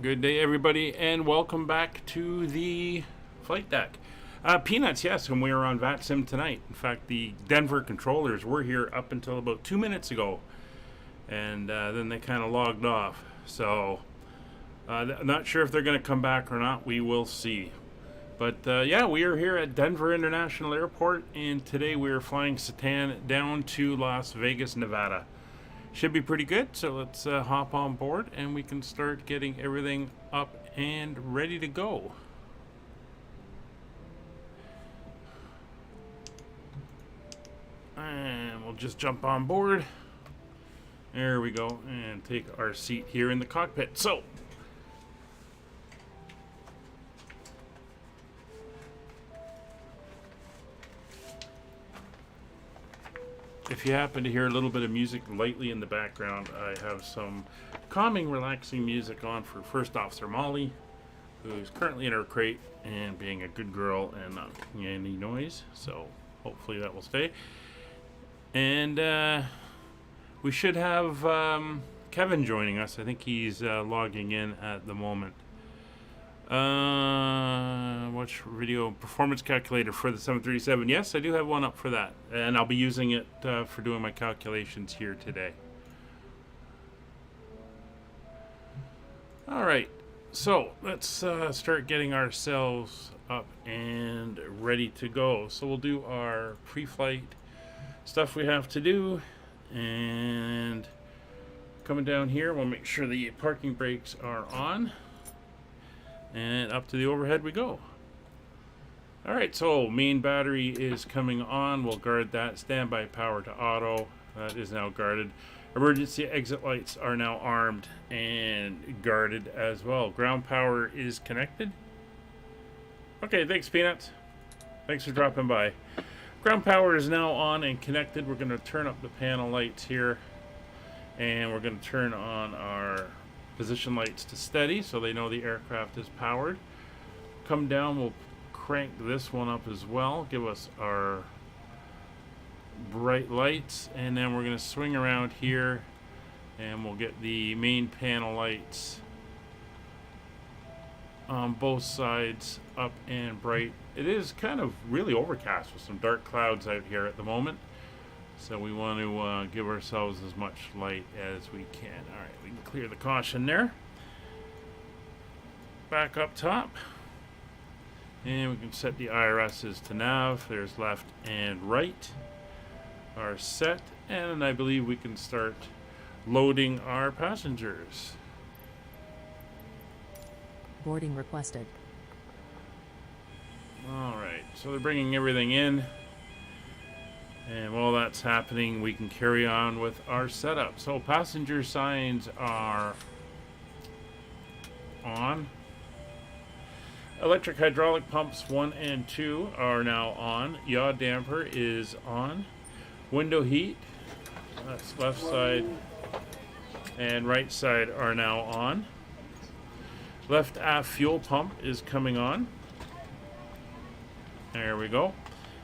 Good day, everybody, and welcome back to the flight deck. Peanuts, yes, and we are on VATSIM tonight. In fact, the Denver controllers were here up until about 2 minutes ago, and then they kind of logged off. So, I'm not sure if they're going to come back or not. We will see. But yeah, we are here at Denver International Airport, and today we are flying Cetan down to Las Vegas, Nevada. Should be pretty good, so let's hop on board and we can start getting everything up and ready to go. And we'll just jump on board. There we go, and take our seat here in the cockpit. So, if you happen to hear a little bit of music lightly in the background, I have some calming, relaxing music on for First Officer Molly, who's currently in her crate and being a good girl and not making any noise. So hopefully that will stay. And we should have Kevin joining us. I think he's logging in at the moment. Watch video performance calculator for the 737. Yes, I do have one up for that, and I'll be using it for doing my calculations here today. All right, so let's start getting ourselves up and ready to go. So we'll do our pre-flight stuff we have to do, and coming down here, we'll make sure the parking brakes are on. And up to the overhead we go. Alright, so main battery is coming on. We'll guard that. Standby power to auto. That is now guarded. Emergency exit lights are now armed and guarded as well. Ground power is connected. Okay, thanks, Peanuts. Thanks for dropping by. Ground power is now on and connected. We're going to turn up the panel lights here. And we're going to turn on our position lights to steady so they know the aircraft is powered. Come down, we'll crank this one up as well, give us our bright lights, and then we're going to swing around here and we'll get the main panel lights on both sides up and bright. It is kind of really overcast with some dark clouds out here at the moment. So we want to give ourselves as much light as we can. All right, we can clear the caution there. Back up top. And we can set the IRSs to nav. There's left and right are set. And I believe we can start loading our passengers. Boarding requested. All right, so they're bringing everything in. And while that's happening, we can carry on with our setup. So passenger signs are on. Electric hydraulic pumps 1 and 2 are now on. Yaw damper is on. Window heat, that's left side and right side, are now on. Left aft fuel pump is coming on. There we go.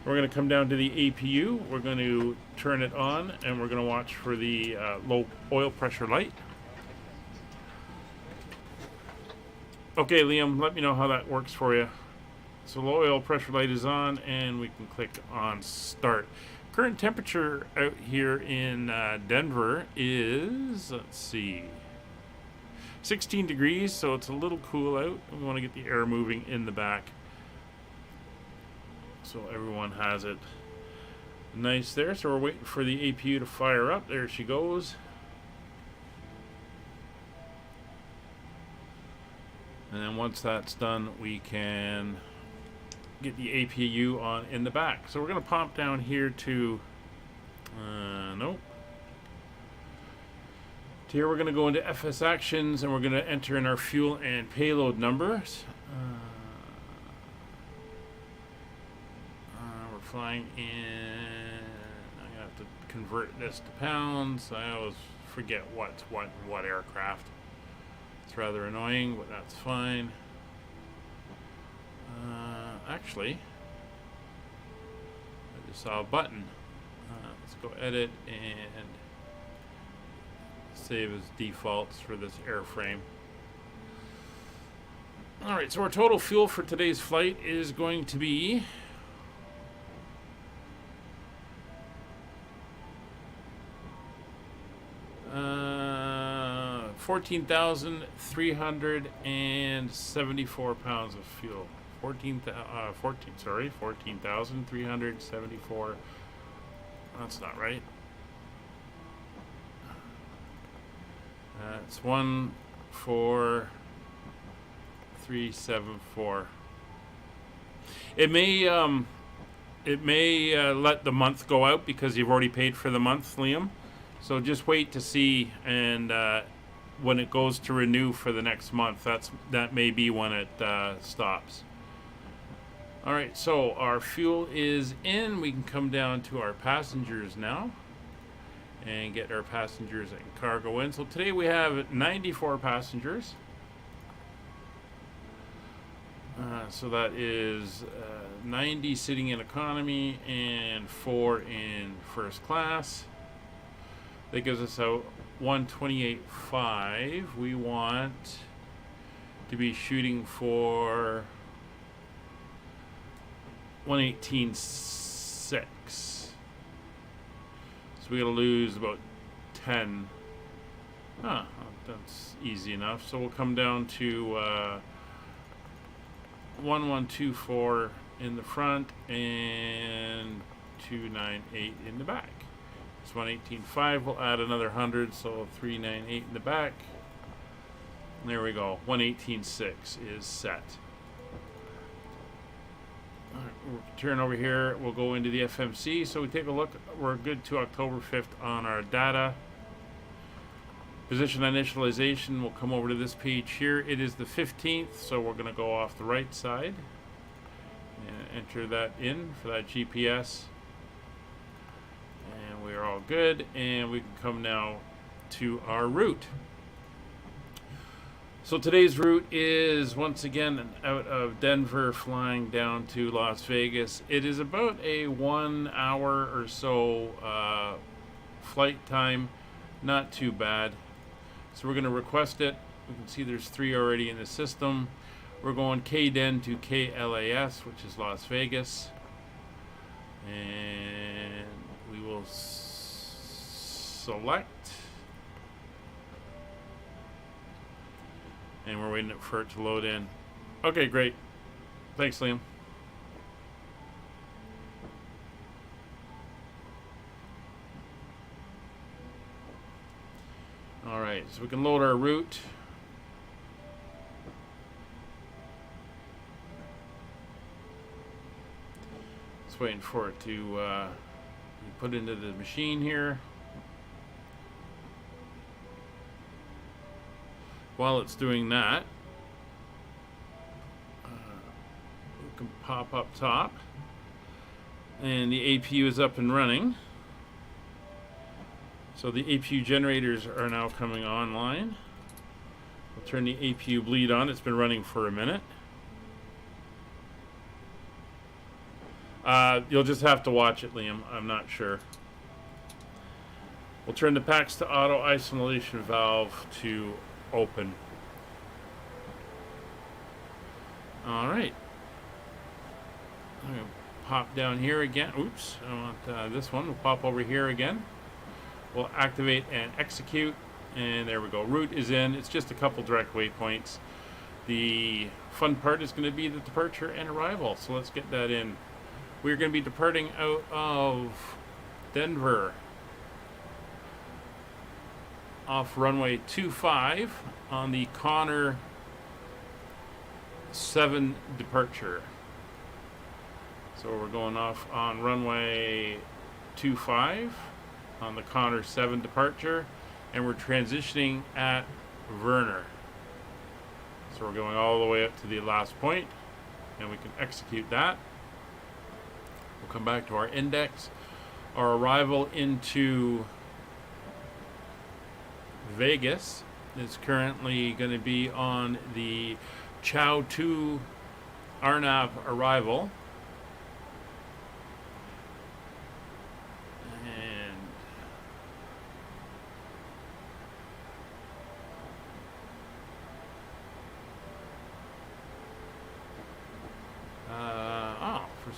We're going to come down to the APU. We're going to turn it on, and we're going to watch for the low oil pressure light. Okay, Liam, let me know how that works for you. So low oil pressure light is on, and we can click on start. Current temperature out here in Denver is, let's see, 16 degrees, so it's a little cool out. We want to get the air moving in the back, so everyone has it nice there. So we're waiting for the APU to fire up. There she goes. And then once that's done, we can get the APU on in the back. So we're going to pop down here to nope. To here we're going to go into FS actions, and we're going to enter in our fuel and payload numbers. Flying in, I'm gonna have to convert this to pounds. I always forget what's what aircraft. It's rather annoying, but that's fine. Actually, I just saw a button. Let's go edit and save as defaults for this airframe. Alright, so our total fuel for today's flight is going to be 14,374 pounds of fuel. 14,374. That's not right. It's 1,4,374. It may let the month go out because you've already paid for the month, Liam. So just wait to see, and when it goes to renew for the next month, that may be when it stops. All right, so our fuel is in. We can come down to our passengers now and get our passengers and cargo in. So today we have 94 passengers. So that is 90 sitting in economy and 4 in first class. That gives us a 128.5. We want to be shooting for 118.6. So we gotta lose about 10. That's easy enough. So we'll come down to 1124 in the front and 298 in the back. It's 118.5. We'll add another 100, so 398 in the back. And there we go. 118.6 is set. All right, we'll turn over here. We'll go into the FMC. So we take a look. We're good to October 5th on our data. Position initialization. We'll come over to this page here. It is the 15th, so we're going to go off the right side and enter that in for that GPS. And we are all good, and we can come now to our route. So today's route is once again out of Denver flying down to Las Vegas. It is about a 1 hour or so flight time, not too bad. So we're going to request it. We can see there's 3 already in the system. We're going KDEN to KLAS, which is Las Vegas. And we will select. And we're waiting for it to load in. Okay, great. Thanks, Liam. All right, so we can load our route. Just waiting for it to be put into the machine here. While it's doing that, we can pop up top, and the APU is up and running. So the APU generators are now coming online. We'll turn the APU bleed on. It's been running for a minute. You'll just have to watch it, Liam. I'm not sure. We'll turn the packs to auto isolation valve to open. All right. I'm going to pop down here again. Oops, I want this one. We'll pop over here again. We'll activate and execute, and there we go. Route is in. It's just a couple direct waypoints. The fun part is going to be the departure and arrival, so let's get that in. We're going to be departing out of Denver off runway 25 on the Connor 7 departure. So we're going off on runway 25 on the Connor 7 departure, and we're transitioning at Werner. So we're going all the way up to the last point, and we can execute that. We'll come back to our index. Our arrival into Vegas is currently going to be on the Chow 2 Arnav arrival.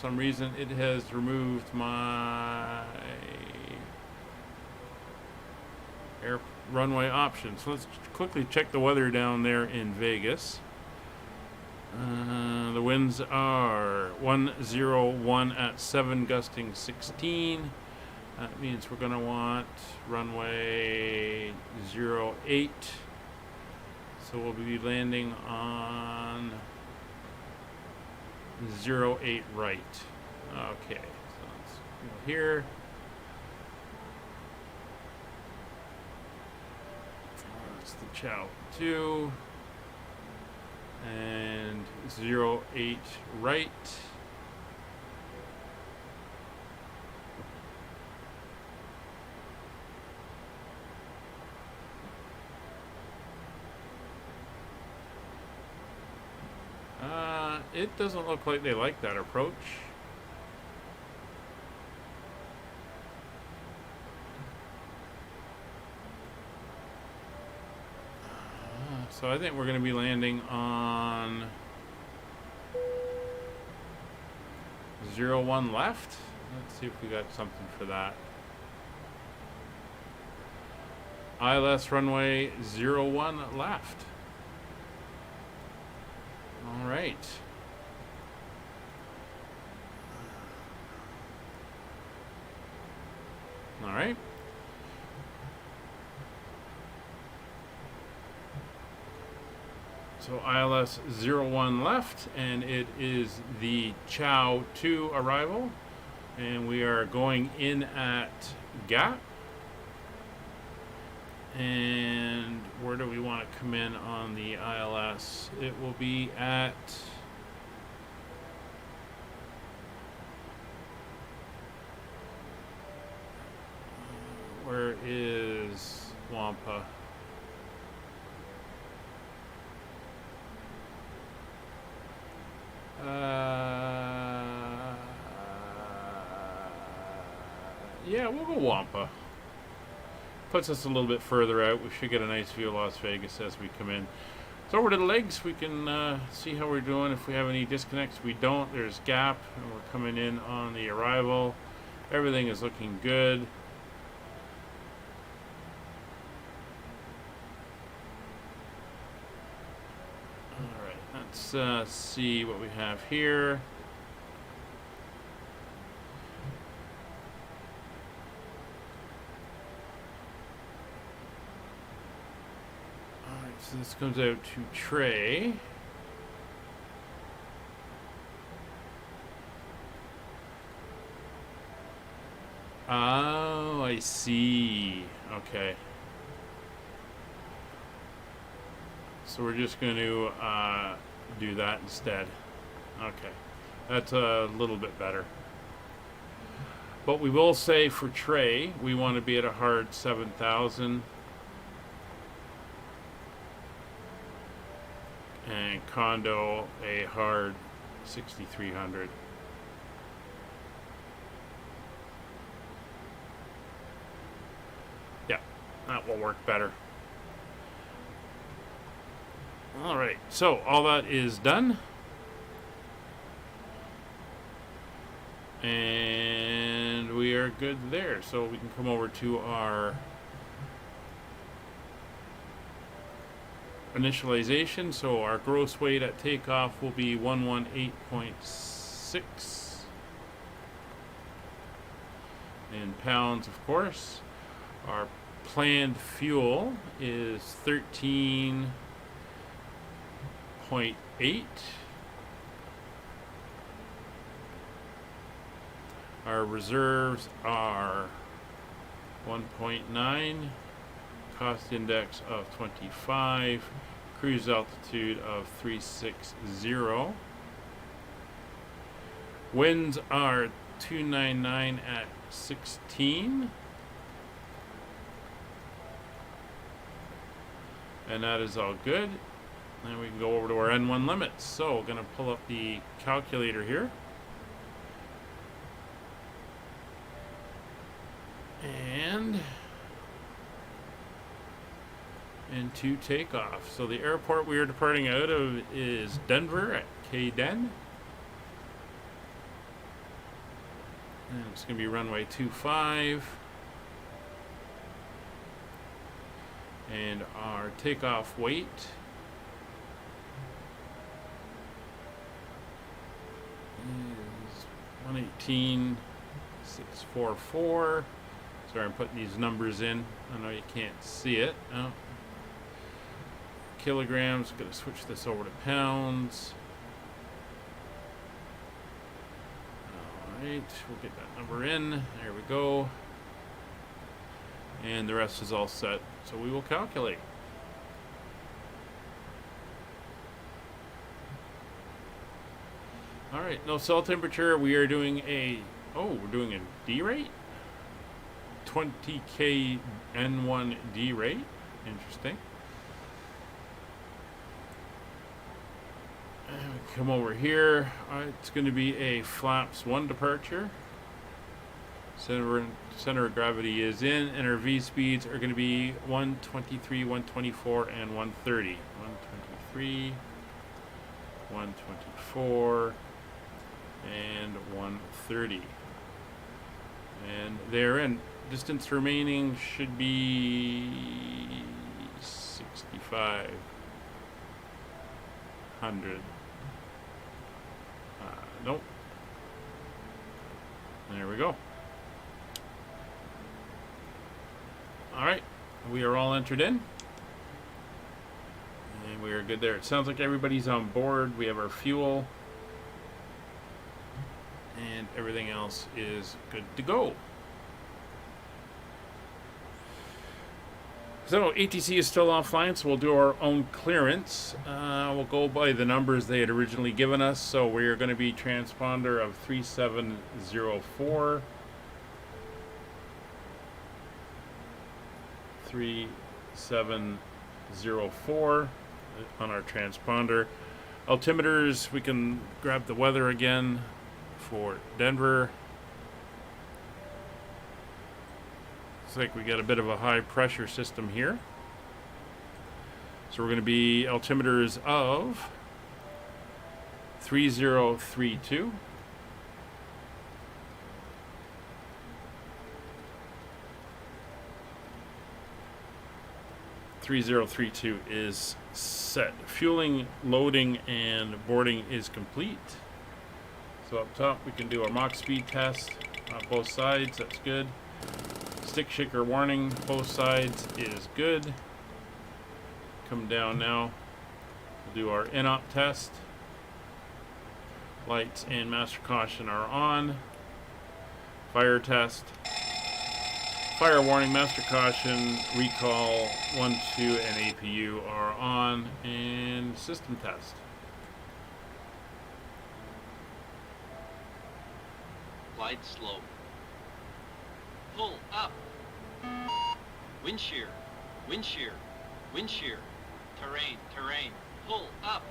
some reason it has removed my air runway options. So let's quickly check the weather down there in Vegas. The winds are 101 at 7, gusting 16. That means we're going to want runway 08. So we'll be landing on 08 right. Okay, so let's go here. That's the Chow 2. And 08 right. It doesn't look like they like that approach. So I think we're going to be landing on 01 left. Let's see if we got something for that. ILS runway 01 left. All right. All right. So ILS 01 left, and it is the Chow 2 arrival, and we are going in at gap. And where do we want to come in on the ILS? It will be at where is Wampa? Yeah, we'll go Wampa. Puts us a little bit further out. We should get a nice view of Las Vegas as we come in. So over to the legs, we can see how we're doing. If we have any disconnects, we don't. There's gap, and we're coming in on the arrival. Everything is looking good. All right, let's see what we have here. So this comes out to Trey. Oh, I see. Okay. So we're just going to do that instead. Okay. That's a little bit better. But we will say for Trey, we want to be at a hard 7,000. And Condo a hard 6,300. Yeah, that will work better. All right, so all that is done. And we are good there. So we can come over to our initialization. So our gross weight at takeoff will be 118.6 in pounds, of course. Our planned fuel is 13.8. Our reserves are 1.9. Cost index of 25, cruise altitude of 360. Winds are 299 at 16. And that is all good. And we can go over to our N1 limits. So we're going to pull up the calculator here. And into takeoff. So the airport we are departing out of is Denver at KDEN. And it's going to be runway 25. And our takeoff weight is 118,644. Sorry, I'm putting these numbers in. I know you can't see it. Oh. Kilograms. Going to switch this over to pounds. Alright, we'll get that number in. There we go. And the rest is all set. So we will calculate. Alright, no cell temperature. We are doing a... Oh, we're doing a D rate? 20K N1 D rate. Interesting. And we come over here. It's going to be a flaps 1 departure. Center of gravity is in, and our V speeds are going to be 123, 124, and 130. 123, 124, and 130. And they're in. Distance remaining should be 6,500. Nope. There we go. Alright, we are all entered in. And we are good there. It sounds like everybody's on board. We have our fuel. And everything else is good to go. So ATC is still offline, so we'll do our own clearance. We'll go by the numbers they had originally given us. So we are going to be transponder of 3704. 3704 on our transponder. Altimeters, we can grab the weather again for Denver. Looks like we got a bit of a high pressure system here. So we're going to be altimeters of 3032. 3032 is set. Fueling, loading, and boarding is complete. So up top we can do our Mach speed test on both sides. That's good. Stick shaker warning, both sides is good. Come down now. We'll do our in-op test. Lights and master caution are on. Fire test. Fire warning, master caution, recall, 1, 2, and APU are on, and system test. Glide slope. Pull up. Wind shear. Wind shear. Wind shear. Terrain. Terrain. Pull up.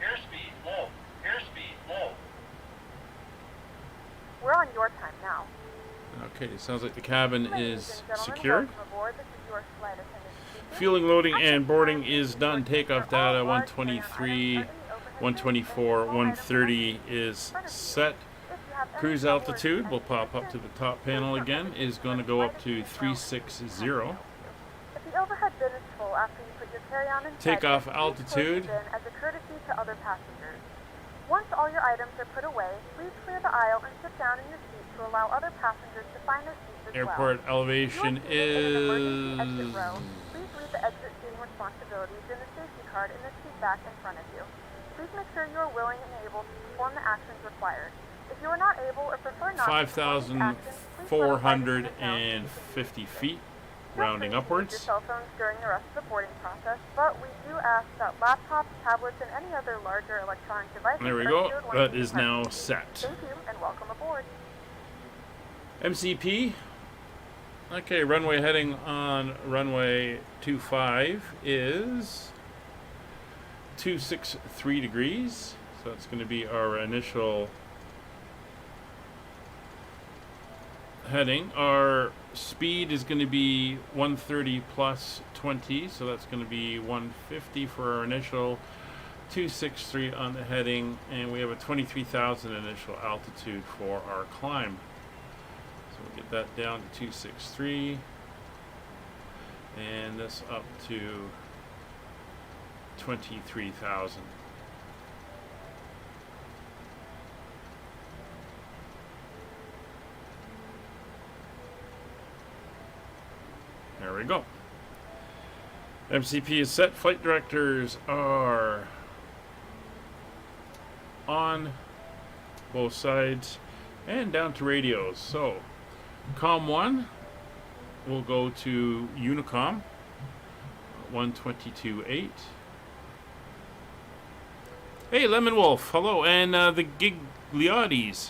Airspeed low. Airspeed low. We're on your time now. Okay, sounds like the cabin is secured. Welcome aboard. This is your flight attendant speaking. Fueling, loading, and boarding is done. Takeoff data 123, 124, 130 is set. Cruise altitude will pop up to the top panel again, is going to go up to 360. If the overhead bin is full after you put your carry-on inside, Takeoff please altitude. close the bin as a courtesy to other passengers. Once all your items are put away, please clear the aisle and sit down in your seat to allow other passengers to find their seats as Airport well. elevation If you are seated in an emergency exit is... row, please read the exit seating responsibilities in the safety card in the seat back in front of you. Please make sure you are willing and able to perform the actions required. If you are not able or prefer not to perform these actions, please let a flight attendant know so you can 5,450 use feet, Feel rounding free to use upwards. your cell phones during the rest of the boarding process, but we do ask that laptops, tablets, and any other larger electronic devices There we are go. sealed when That leaving is the premises. now set. Thank you, and welcome aboard. MCP. Okay, runway heading on runway 25 is 263 degrees. So that's going to be our initial heading. Our speed is going to be 130 plus 20, so that's going to be 150 for our initial. 263 on the heading, and we have a 23,000 initial altitude for our climb. get that down to 263. And this up to 23,000. There we go. MCP is set. Flight directors are on both sides and down to radios. So, COM 1 will go to Unicom 122.8. Hey, Lemon Wolf, hello, and the Gigliotis,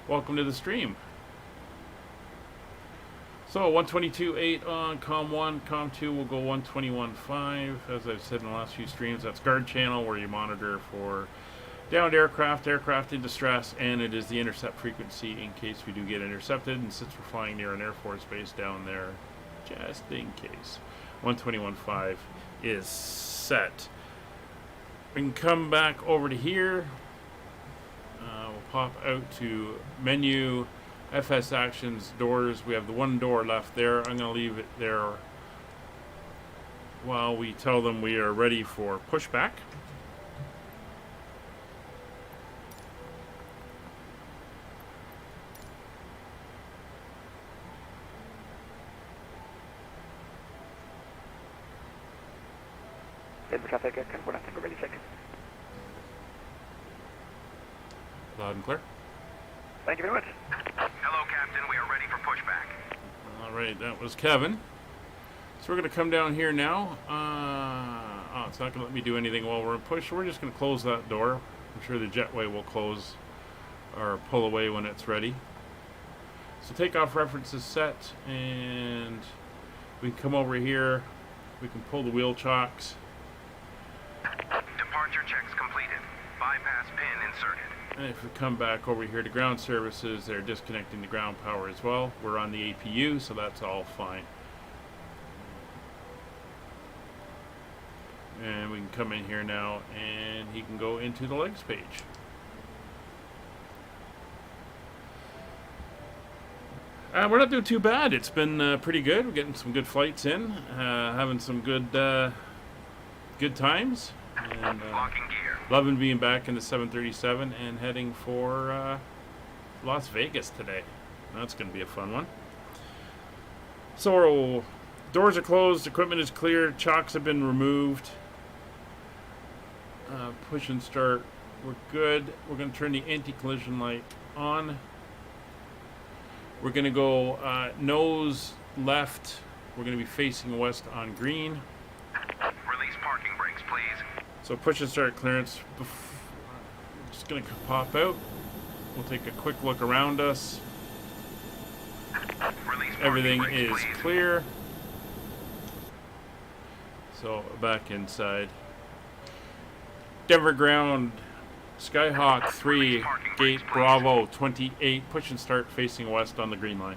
welcome to the stream. So 122.8 on COM 1, COM 2 will go 121.5. As I've said in the last few streams, that's guard channel where you monitor for downed aircraft, aircraft in distress, and it is the intercept frequency in case we do get intercepted. And since we're flying near an Air Force base down there, just in case, 121.5 is set. We can come back over to here. We'll pop out to menu, FS actions, doors. We have the one door left there. I'm going to leave it there while we tell them we are ready for pushback. Traffic, we're not ready to check. Loud and clear. Thank you very much. Hello, Captain. We are ready for pushback. All right, that was Kevin. So we're going to come down here now. Oh, it's not going to let me do anything while we're in push. So we're just going to close that door. I'm sure the jetway will close or pull away when it's ready. So takeoff reference is set, and we can come over here. We can pull the wheel chocks. Departure checks completed. Bypass pin inserted. And if we come back over here to ground services, they're disconnecting the ground power as well. We're on the APU, so that's all fine. And we can come in here now, and he can go into the legs page. We're not doing too bad. It's been pretty good. We're getting some good flights in, having some good times, and Locking gear. loving being back in the 737 and heading for Las Vegas today. That's going to be a fun one. So doors are closed, equipment is clear, chocks have been removed. Push and start. We're good. We're going to turn the anti-collision light on. We're going to go nose left. We're going to be facing west on green. Release parking brakes, please. So push and start clearance. Just going to pop out. We'll take a quick look around us. Release parking Everything brakes, is please. clear. So back inside. Denver ground. Skyhawk 3, gate Bravo 28, push and start facing west on the green line.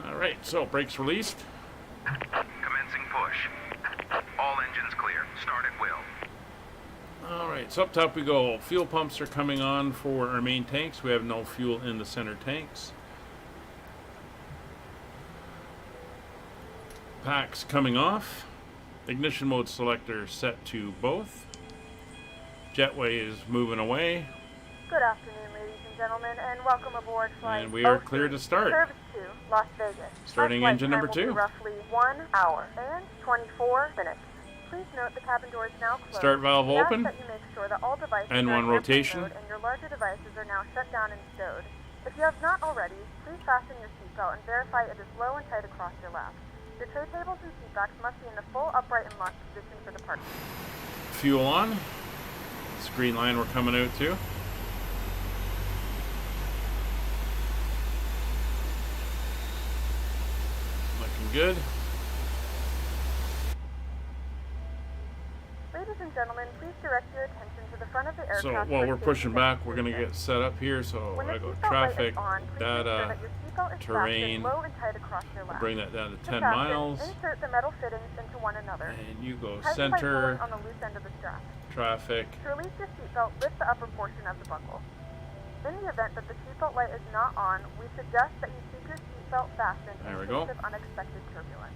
Alright, so brakes released. Commencing push. All engines clear. Start at will. Alright, so up top we go. Fuel pumps are coming on for our main tanks. We have no fuel in the center tanks. Packs coming off. Ignition mode selector set to both. Jetway is moving away. Good afternoon, ladies and gentlemen, and welcome aboard flight. And we are 03, clear to start. Service to Las Vegas. Starting Our flight engine time number will be 2. roughly 1 hour and 24 minutes. Please note the cabin door is now closed. Start valve We ask open. that you make sure that all devices N1 are in airplane rotation. mode and your larger devices are now shut down and stowed. If you have not already, please fasten your seatbelt and verify it is low and tight across your lap. Your tray tables and seatbacks must be in the full upright and locked position for departure. Fuel on. This green line we're coming out to. Looking good. Ladies and gentlemen, please direct your attention to the front of the aircraft. So while for we're safety pushing back, we're going to demonstration. get set up here. So When the I go seatbelt light traffic, is on, please make sure data, that your seatbelt is terrain. fastened low and tight across your lap. bring that down to To 10 fasten, miles. Insert the metal fittings into one another. And you go Tighten by center, pulling on the loose end of the strap. traffic, To release your seatbelt, lift the upper portion of the buckle. In the event that the seatbelt light is not on, we suggest that you keep your seatbelt fastened There we in go. case of unexpected turbulence.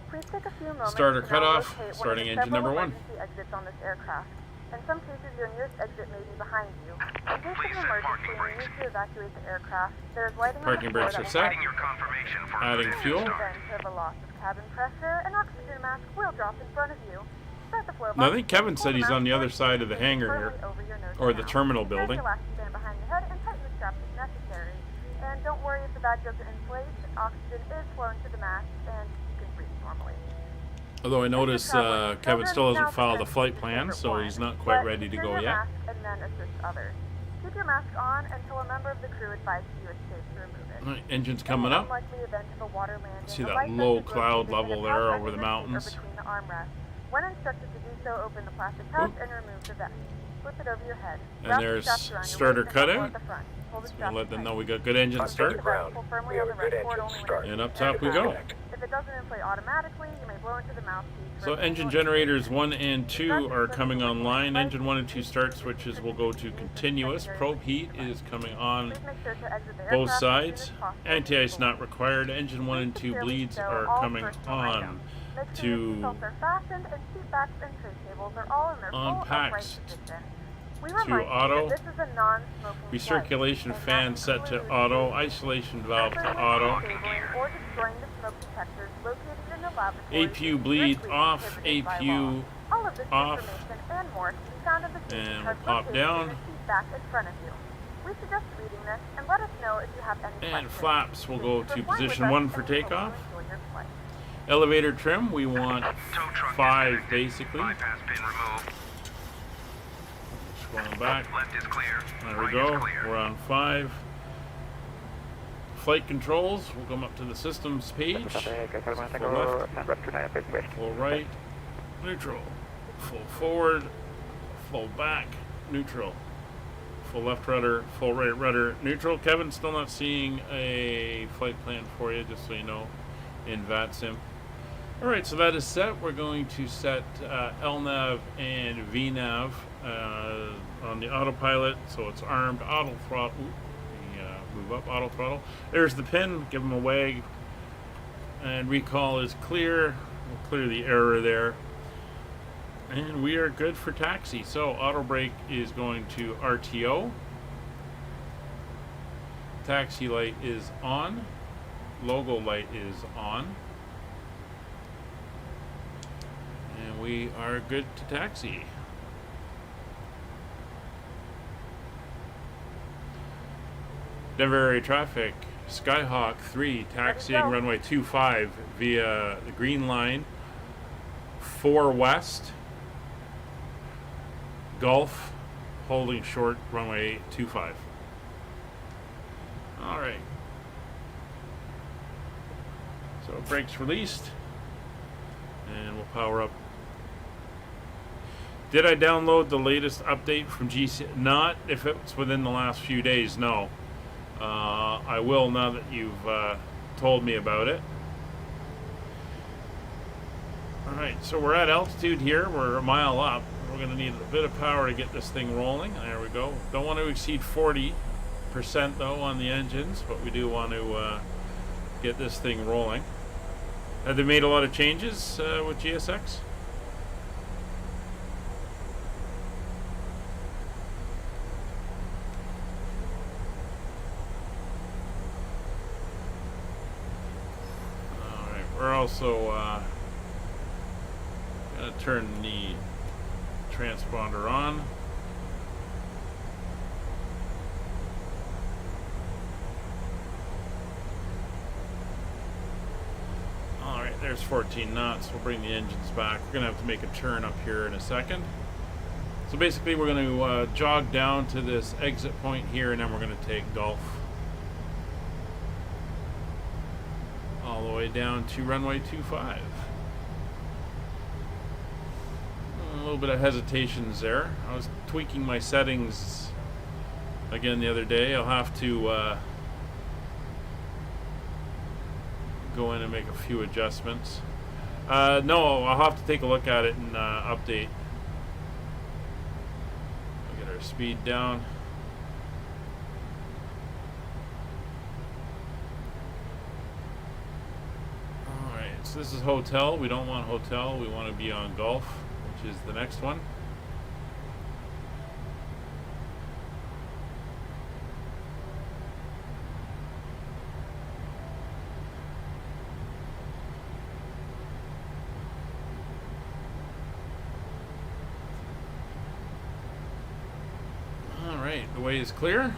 Please take a few moments Starter to cut now off, locate starting one of the engine number several 1. emergency exits on this aircraft. In some cases, your nearest exit may be behind you. In case Please of set an parking emergency and you brakes. need to evacuate the aircraft, there is lighting Parking on the floor brakes that are will set. guide Awaiting your confirmation for Adding good fuel. In the start. event of a loss of cabin pressure, an oxygen mask will drop in front of you. Start the floor Now, I box think Kevin and said pull he's the on the mask other down side of the hangar firmly here, over your nose or and the mouth. terminal Secure building. the elastic behind the head and tighten the straps if necessary. And don't worry if the bag doesn't inflate. Oxygen is flowing to the mask, and you can breathe normally. Although I notice Kevin still hasn't filed a flight plan, so he's not quite ready to go yet. And then assist others. Keep your mask on until a member of the crew advises you it's safe to remove it. Alright, engine's In coming the up. unlikely event of a water landing, See a that light low vest is cloud located in level the there pouch over the under seat or mountains. between the armrests. When instructed to do so, open the plastic pouch and remove the vest. Flip it over your head. And Wrap the there's straps around your starter waist and buckle cutout. at the front. Pull the So we'll straps let them tight. know we got good engine Push start. the vest, pull firmly on the right cord only when And it's up top we go. If it doesn't inflate automatically, you may blow into the mouthpiece. So engine generators 1 and 2 are coming online. Engine 1 and 2 start switches will go to continuous. Probe heat is coming on Please make sure to exit the both aircraft as sides. soon as possible. Anti-ice not required. Engine 1 and 2 bleeds are coming on Make sure your to seatbelts are fastened and seat backs and tray tables are all in their full unpacks upright position. We to remind you auto. that this is a non-smoking Recirculation flight, and fan that set to includes auto. Isolation valve to temporarily auto. disabling or destroying the smoke detectors located in the laboratory. APU bleed strictly off, prohibited by APU law. All of this off. information and more can be found in the safety And card we'll pop located down. in the seat back in front of you. We suggest reading this and let us know if you have any And questions. flaps will go Thank you to for flying with position us, 1 and for we hope you takeoff. enjoy your flight. Elevator trim, we want Tow truck 5 disconnected. basically. Bypass pin removed. Just going back. Left is clear. There we Right go. is clear. We're on 5. Flight controls, we'll come up to the systems page. Full left, full right, neutral. Full forward, full back, neutral. Full left rudder, full right rudder, neutral. Kevin's still not seeing a flight plan for you, just so you know, in VATSIM. Alright, so that is set. We're going to set LNAV and VNAV on the autopilot, so it's armed. Auto throttle. Move up, auto throttle. There's the pin, give them a wag. And recall is clear. We'll clear the error there. And we are good for taxi. So auto brake is going to RTO. Taxi light is on. Logo light is on. And we are good to taxi. Denver area traffic, Skyhawk 3 taxiing runway 25 via the green line, 4 west, Gulf, holding short runway 25. Alright. So brakes released, and we'll power up. Did I download the latest update from GC? Not if it's within the last few days, no. I will now that you've told me about it. Alright, so we're at altitude here. We're a mile up. We're going to need a bit of power to get this thing rolling. There we go. Don't want to exceed 40% though on the engines, but we do want to get this thing rolling. Have they made a lot of changes with GSX? We're also going to turn the transponder on. Alright, there's 14 knots. We'll bring the engines back. We're going to have to make a turn up here in a second. So basically we're going to jog down to this exit point here, and then we're going to take Gulf all the way down to runway 25. A little bit of hesitations there. I was tweaking my settings again the other day. I'll have to go in and make a few adjustments. No, I'll have to take a look at it and update. We'll get our speed down. So this is hotel. We don't want hotel. We want to be on golf, which is the next one. All right, the way is clear.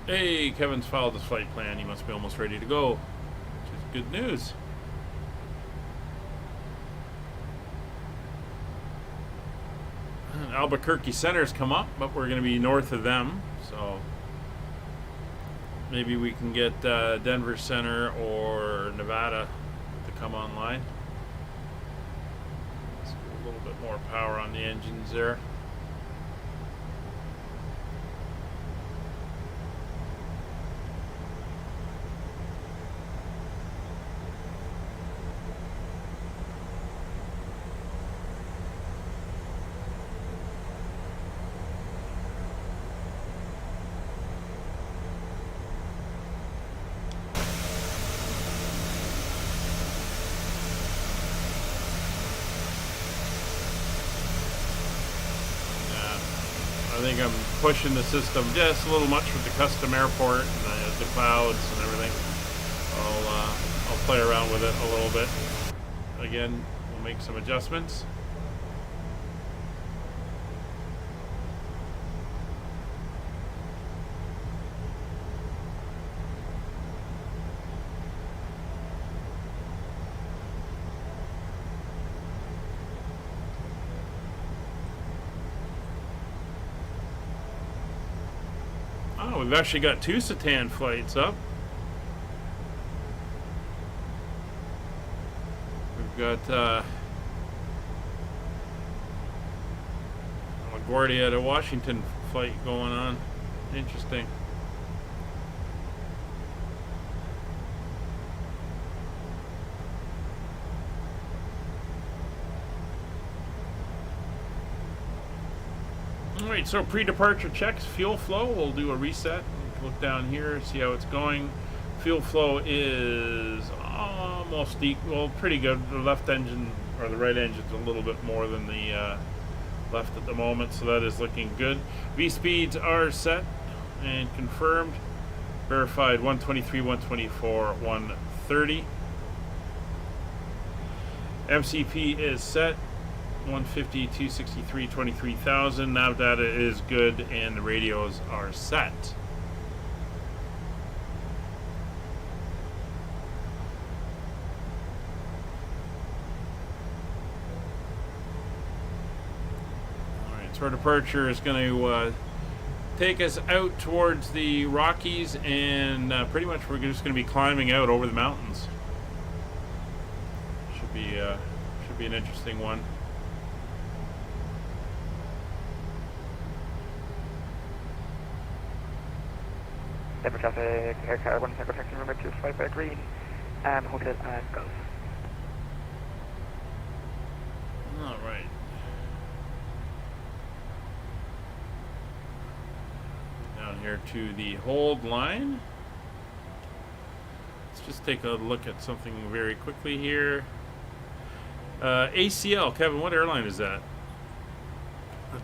Hey, Kevin's filed his flight plan. He must be almost ready to go, which is good news. Albuquerque Center's come up, but we're going to be north of them, so maybe we can get Denver Center or Nevada to come online. Let's get a little bit more power on the engines there. I think I'm pushing the system just a little much with the custom airport and the clouds and everything. I'll play around with it a little bit. Again, we'll make some adjustments. Oh, we've actually got 2 Cetan flights up. We've got LaGuardia to Washington flight going on. Interesting. Alright, so pre-departure checks, fuel flow, we'll do a reset. Look down here, see how it's going. Fuel flow is almost equal, pretty good. The left engine, or the right engine's a little bit more than the left at the moment, so that is looking good. V-speeds are set and confirmed. Verified 123, 124, 130. MCP is set. 150, 263, 23,000. Nav data is good and the radios are set. Alright, so our departure is going to take us out towards the Rockies, and pretty much we're just going to be climbing out over the mountains. Should be an interesting one. Denver traffic, aircar 1 cycle taxi number 255 green, hotel and golf. Alright. Down here to the hold line. Let's just take a look at something very quickly here. ACL, Kevin, what airline is that? I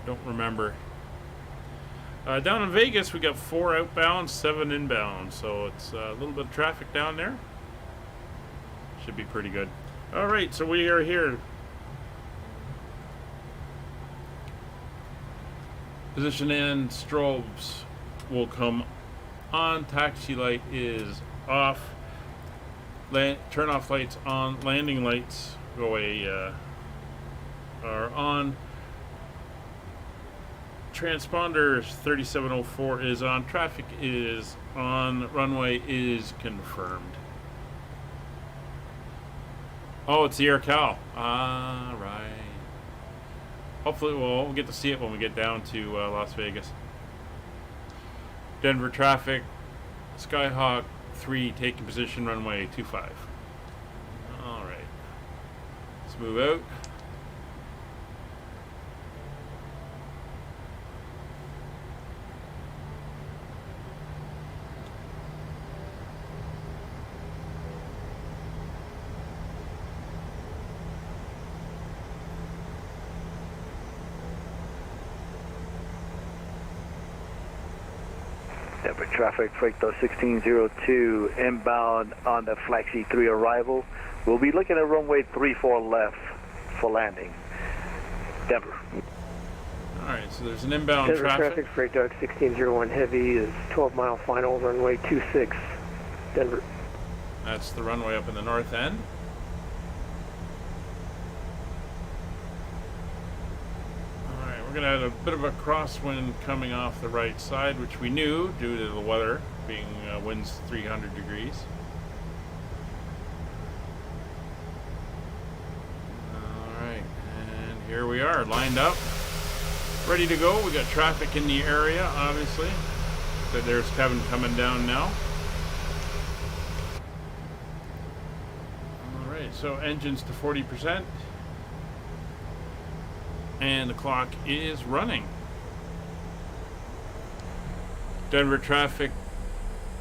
don't remember. Down in Vegas, we got 4 outbound, 7 inbound, so it's a little bit of traffic down there. Should be pretty good. All right, so we are here. Position and strobes will come on. Taxi light is off. Turn off lights on. Landing lights are on. Transponders 3704 is on. Traffic is on. Runway is confirmed. Oh, it's the AirCal. Ah, right. Hopefully we'll get to see it when we get down to Las Vegas. Denver traffic. Skyhawk 3 taking position. Runway 25. All right. Let's move out. Denver traffic, freight 1602 inbound on the Flag C3 arrival. We'll be looking at runway 34 left for landing. Denver. Alright, so there's an inbound Denver traffic. freight 1601 heavy is 12-mile final, runway 26, Denver. That's the runway up in the north end. Alright, we're going to have a bit of a crosswind coming off the right side, which we knew due to the weather being winds 300 degrees. Alright, and here we are, lined up, ready to go. We got traffic in the area, obviously. So there's Kevin coming down now. So engines to 40%, and the clock is running. Denver traffic,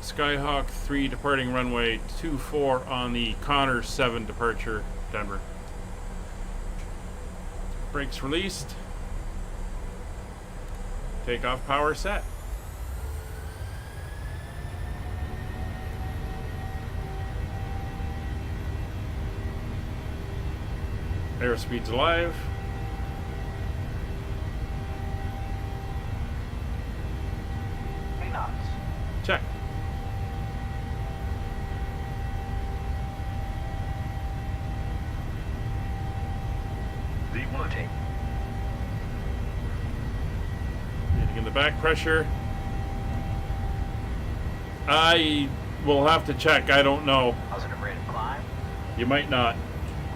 Skyhawk 3 departing runway 24 on the Connor 7 departure, Denver. Brakes released. Takeoff power set. Airspeed's alive. Check. Deep rotate. Getting in the back pressure. I will have to check. I don't know. Positive rate of climb. You might not.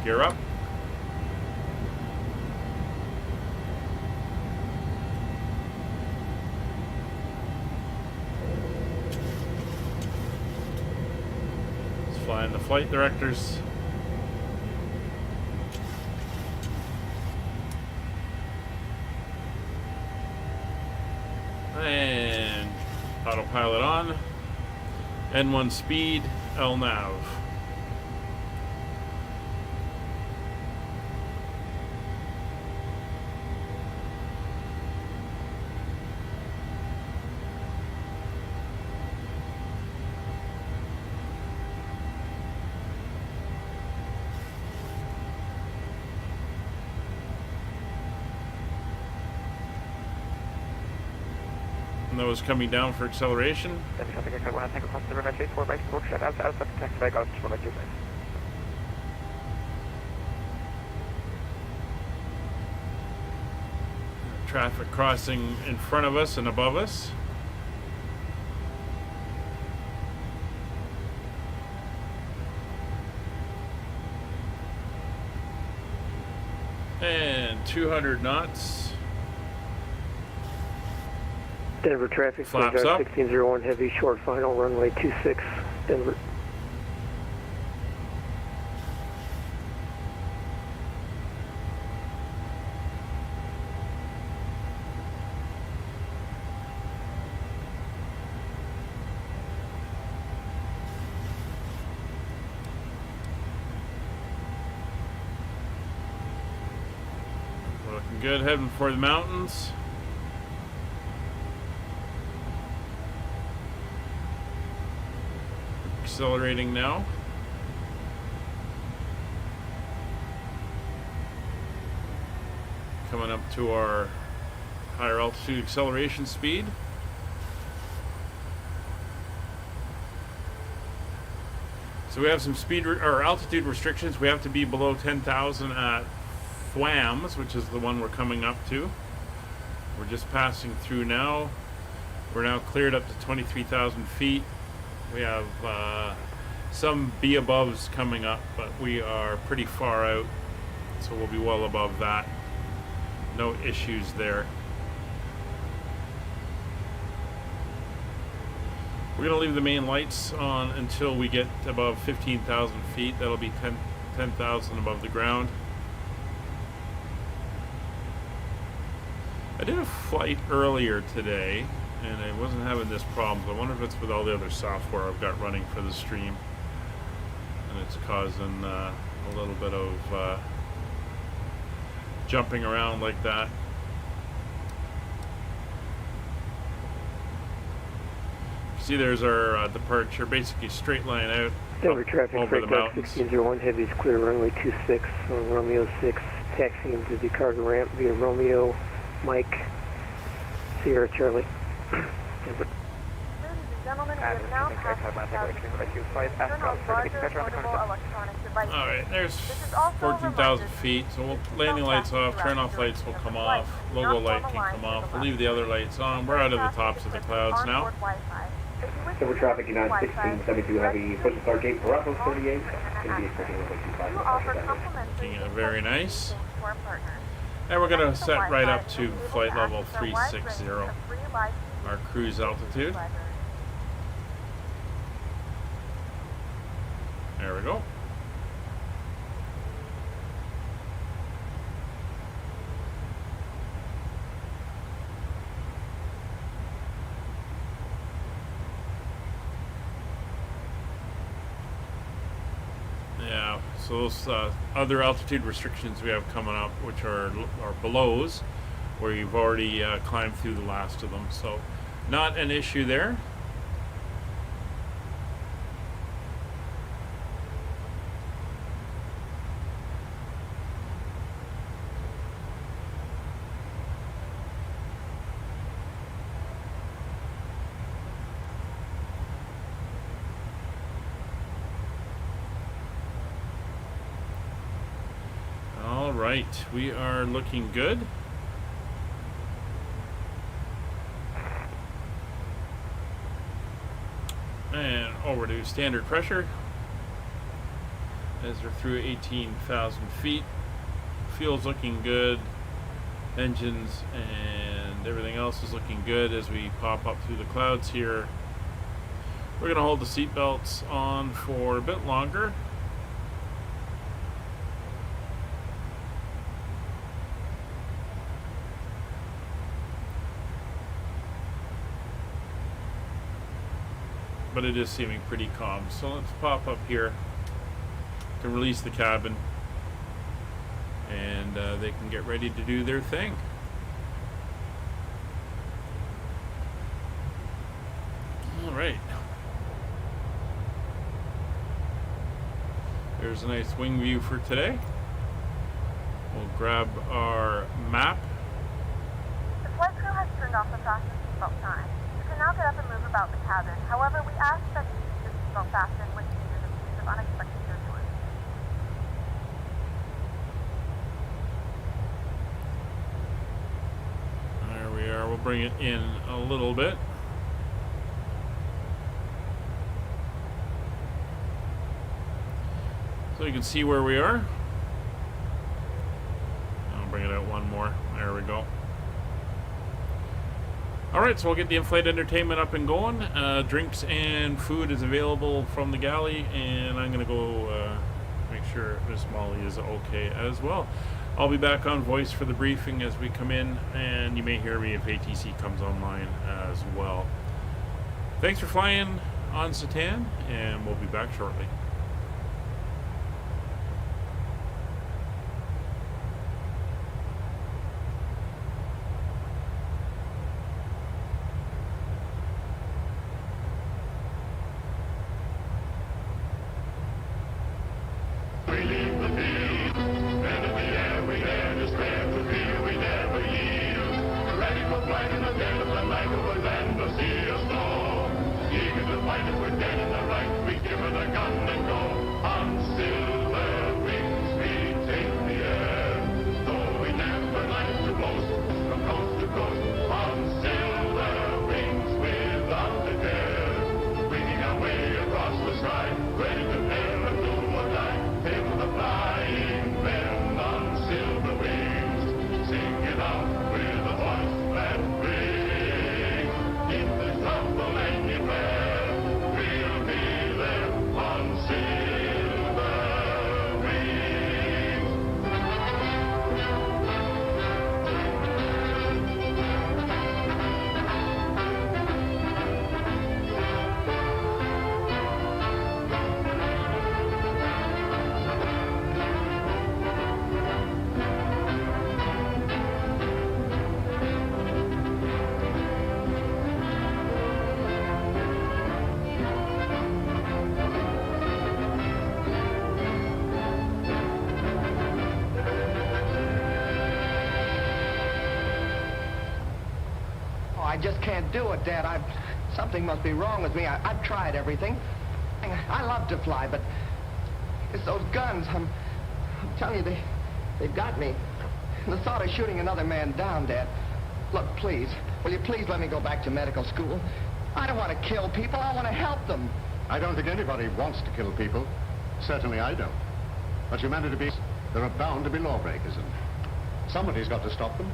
Gear up. Flying the flight directors. And autopilot on. N1 speed, LNAV. Those coming down for acceleration. Denver traffic, I want to take across the river, 4 by 4, shut out, out, taxi back out, runway 26. Traffic crossing in front of us and above us. And 200 knots. Denver traffic, Flaps up. 1601 heavy, short final, runway 26, Denver. Looking good, heading for the mountains. Accelerating now. Coming up to our higher altitude acceleration speed. So we have some speed or altitude restrictions. We have to be below 10,000 at FWAMS, which is the one we're coming up to. We're just passing through now. We're now cleared up to 23,000 feet. We have some B aboves coming up, but we are pretty far out, so we'll be well above that. No issues there. We're going to leave the main lights on until we get above 15,000 feet. That'll be 10,000 above the ground. I did a flight earlier today, and I wasn't having this problem. So I wonder if it's with all the other software I've got running for the stream, and it's causing a little bit of jumping around like that. See, there's our departure, basically straight line out Denver up traffic, over the freight Duck mountains. 1601 heavy is clear runway 26 on Romeo 6, taxiing to the cargo ramp via Romeo, Mike, Sierra Charlie. Denver. Ladies and gentlemen, we have now passed the electronic devices. All right, there's This is also 14,000 feet, so we'll, landing lights off, turn off lights will come off, logo light can come off, we'll leave the other lights on. We're out of the tops of the clouds now. Silver traffic, United 1672 heavy, push the start gate for Russell 38, going to be expecting runway 25. Looking very nice. And we're going to set right up to flight level 360, our cruise altitude. There we go. Yeah, so those other altitude restrictions we have coming up, which are belows, where you've already climbed through the last of them, so not an issue there. Right, we are looking good. And over to standard pressure as we're through 18,000 feet. Fuel's looking good. Engines and everything else is looking good as we pop up through the clouds here. We're going to hold the seat belts on for a bit longer. But it is seeming pretty calm. So let's pop up here to release the cabin, and they can get ready to do their thing. All right. There's a nice wing view for today. We'll grab our map. The flight crew has turned off the fasten seatbelt sign. You can now get up and move about the cabin. However, we ask that you keep your seatbelt fastened when needed in case of unexpected turbulence. There we are. We'll bring it in a little bit. So you can see where we are. I'll bring it out one more. There we go. Alright, so we'll get the in-flight entertainment up and going. Drinks and food is available from the galley, and I'm going to go make sure Miss Molly is okay as well. I'll be back on voice for the briefing as we come in, and you may hear me if ATC comes online as well. Thanks for flying on Cetan, and we'll be back shortly. I just can't do it, Dad. Something must be wrong with me. I've tried everything. I love to fly, but it's those guns. I'm telling you, they've got me. The thought of shooting another man down, Dad. Look, please, will you please let me go back to medical school? I don't want to kill people. I want to help them. I don't think anybody wants to kill people. Certainly I don't. But humanity there are bound to be lawbreakers, and somebody's got to stop them.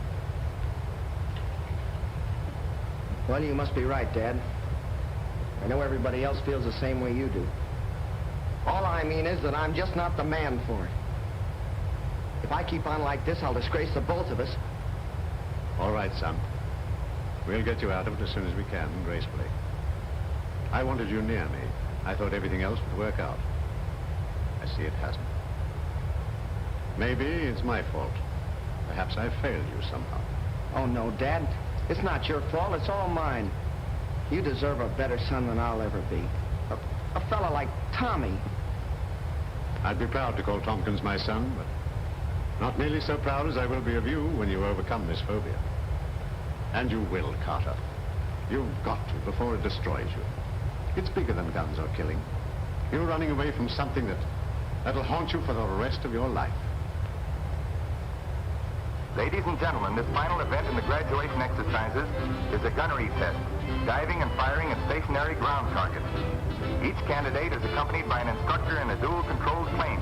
Well, you must be right, Dad. I know everybody else feels the same way you do. All I mean is that I'm just not the man for it. If I keep on like this, I'll disgrace the both of us. All right, son. We'll get you out of it as soon as we can, gracefully. I wanted you near me. I thought everything else would work out. I see it hasn't. Maybe it's my fault. Perhaps I failed you somehow. Oh, no, Dad. It's not your fault. It's all mine. You deserve a better son than I'll ever be. A fella like Tommy. I'd be proud to call Tompkins my son, but not nearly so proud as I will be of you when you overcome this phobia. And you will, Carter. You've got to before it destroys you. It's bigger than guns or killing. You're running away from something that'll haunt you for the rest of your life. Ladies and gentlemen, this final event in the graduation exercises is a gunnery test, diving and firing at stationary ground targets. Each candidate is accompanied by an instructor in a dual-controlled plane.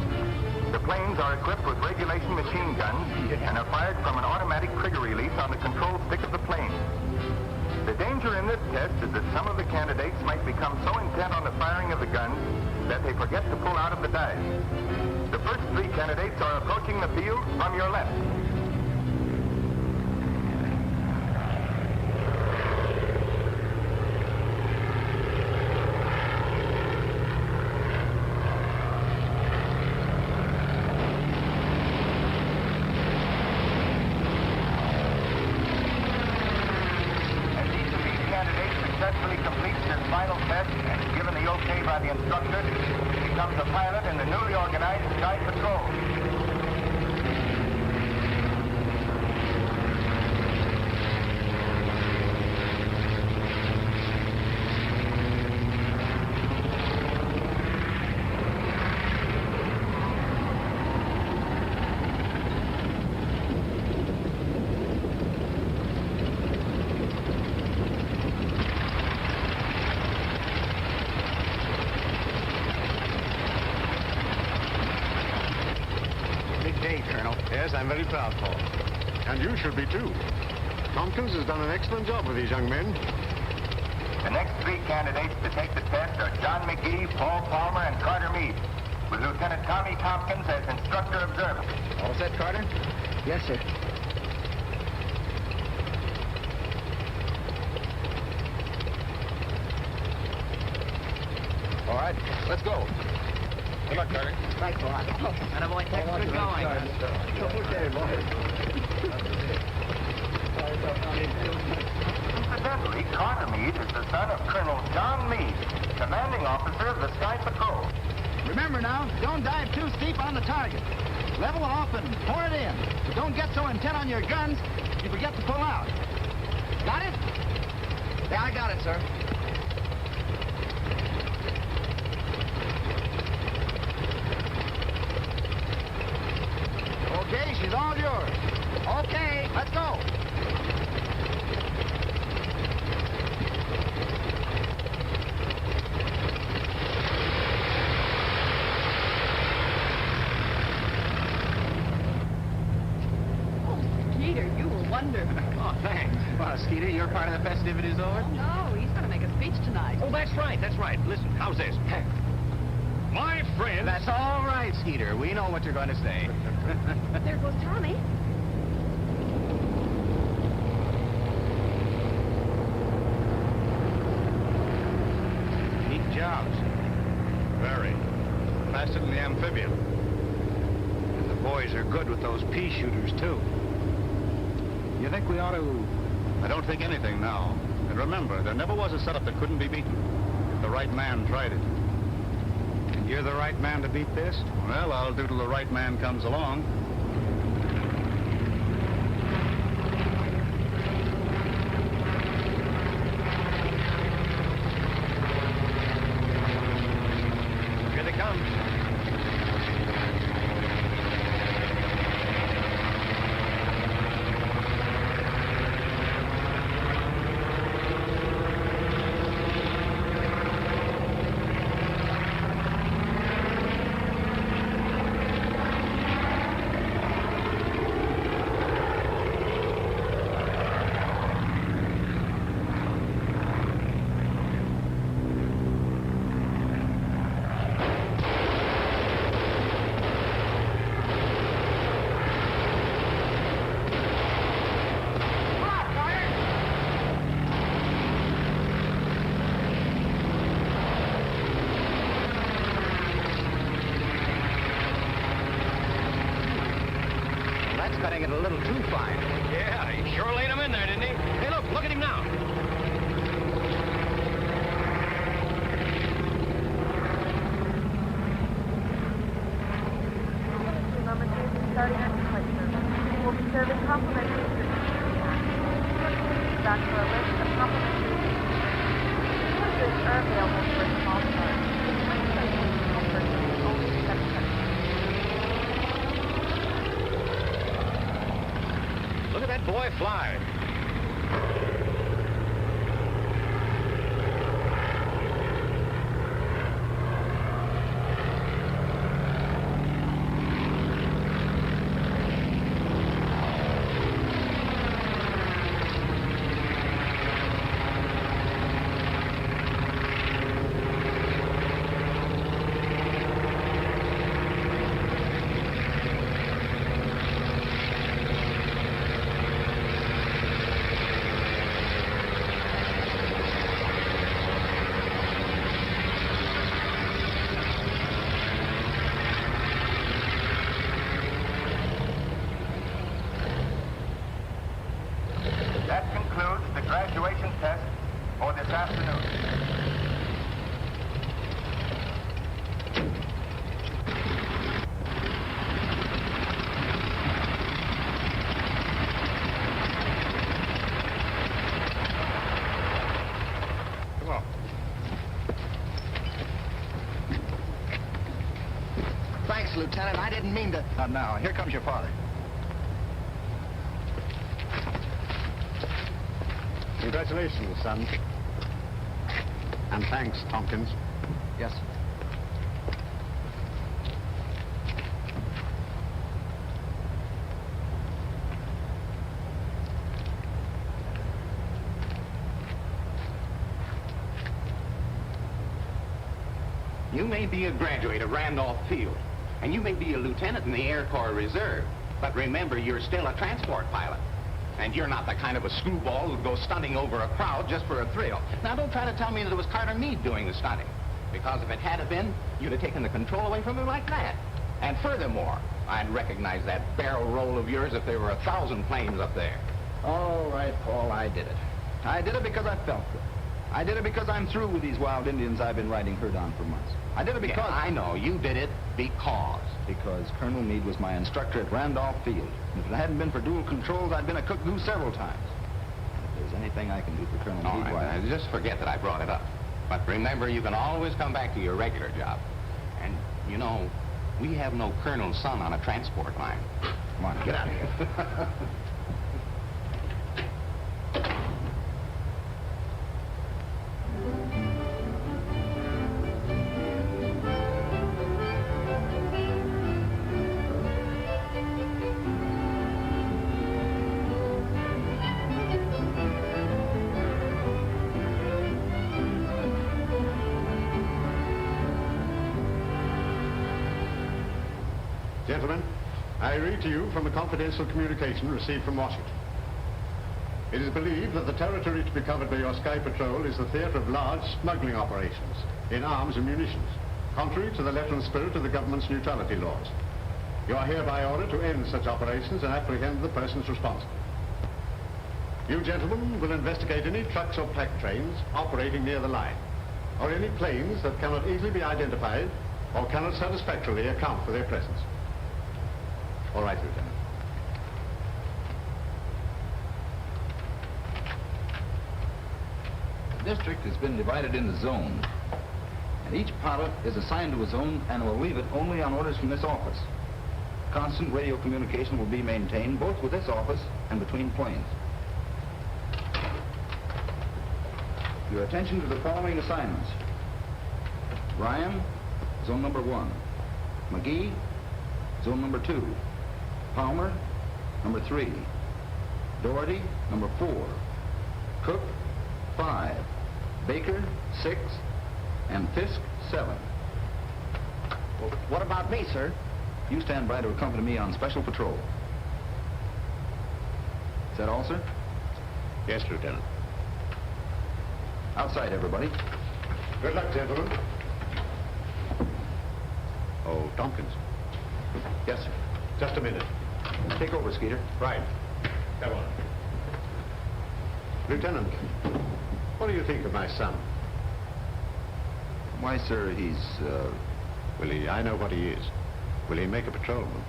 The planes are equipped with regulation machine guns and are fired from an automatic trigger release on the control stick of the plane. The danger in this test is that some of the candidates might become so intent on the firing of the guns that they forget to pull out of the dive. The first three candidates are approaching the field from your left. Yes, I'm very proud, Paul. And you should be, too. Tompkins has done an excellent job with these young men. The next three candidates to take the test are John McGee, Paul Palmer, and Carter Meade, with Lieutenant Tommy Tompkins as instructor observer. All set, Carter? Yes, sir. All right, let's go. Good luck, Carter. Thanks a lot. And boy, thanks for going. Okay, boy. Incidentally, Carter Meade is the son of Colonel John Meade, commanding officer of the Sky Patrol. Remember now, don't dive too steep on the target. Level off and pour it in. But don't get so intent on your guns, you forget to pull out. Got it? Yeah, I got it, sir. Okay, she's all yours. Okay, let's go. Skeeter, you were wonderful. Oh, thanks. Well, Skeeter, your part of the festivities over? Oh, no, he's going to make a speech tonight. Oh, that's right, that's right. Listen, how's this? My friend... That's all right, Skeeter. We know what you're going to say. There goes Tommy. Neat jobs. Very. Faster than the amphibian. And the boys are good with those pea shooters, too. You think we ought to... I don't think anything now. And remember, there never was a setup that couldn't be beaten. If the right man tried it. And you're the right man to beat this? Well, I'll do till the right man comes along. Cutting it a little too fine. Yeah, he sure laid him in there, didn't he? Hey, look at him now. Starting our flight service. We'll be serving complimentary drinks. Back to our list of complimentary drinks. These drinks are available for a small charge. Only $7. Look at that boy fly. Thanks, Lieutenant. I didn't mean to... Now, here comes your father. Congratulations, son. And thanks, Tompkins. Yes, sir. You may be a graduate of Randolph Field, and you may be a lieutenant in the Air Corps Reserve, but remember, you're still a transport pilot. And you're not the kind of a screwball who'd go stunting over a crowd just for a thrill. Now, don't try to tell me that it was Carter Meade doing the stunting, because if it had been, you'd have taken the control away from him like that. And furthermore, I'd recognize that barrel roll of yours if there were 1,000 planes up there. All right, Paul, I did it. I did it because I felt good. I did it because I'm through with these wild Indians I've been riding herd on for months. I did it because... Yeah, I know. You did it because... Because Colonel Meade was my instructor at Randolph Field. And if it hadn't been for dual controls, I'd been a cook goose several times. And if there's anything I can do for Colonel Meade, why... Right, just forget that I brought it up. But remember, you can always come back to your regular job. And, you know, we have no colonel's son on a transport line. Come on, get out of here. Gentlemen, I read to you from a confidential communication received from Washington. It is believed that the territory to be covered by your Sky Patrol is the theater of large smuggling operations in arms and munitions, contrary to the letter and spirit of the government's neutrality laws. You are hereby ordered to end such operations and apprehend the persons responsible. You gentlemen will investigate any trucks or pack trains operating near the line, or any planes that cannot easily be identified or cannot satisfactorily account for their presence. All right, Lieutenant. The district has been divided into zones, Each pilot is assigned to his own and will leave it only on orders from this office. Constant radio communication will be maintained both with this office and between planes. Your attention to the following assignments. Ryan, zone number 1. McGee, zone number 2. Palmer, number 3. Doherty, number 4. Cook, 5. Baker, 6. And Fisk, 7. Well, what about me, sir? You stand by to accompany me on special patrol. Is that all, sir? Yes, Lieutenant. Outside, everybody. Good luck, gentlemen. Oh, Tompkins. Yes, sir. Just a minute. Take over, Skeeter. Right. Come on. Lieutenant, what do you think of my son? Why, sir, he's, I know what he is. Will he make a patrolman?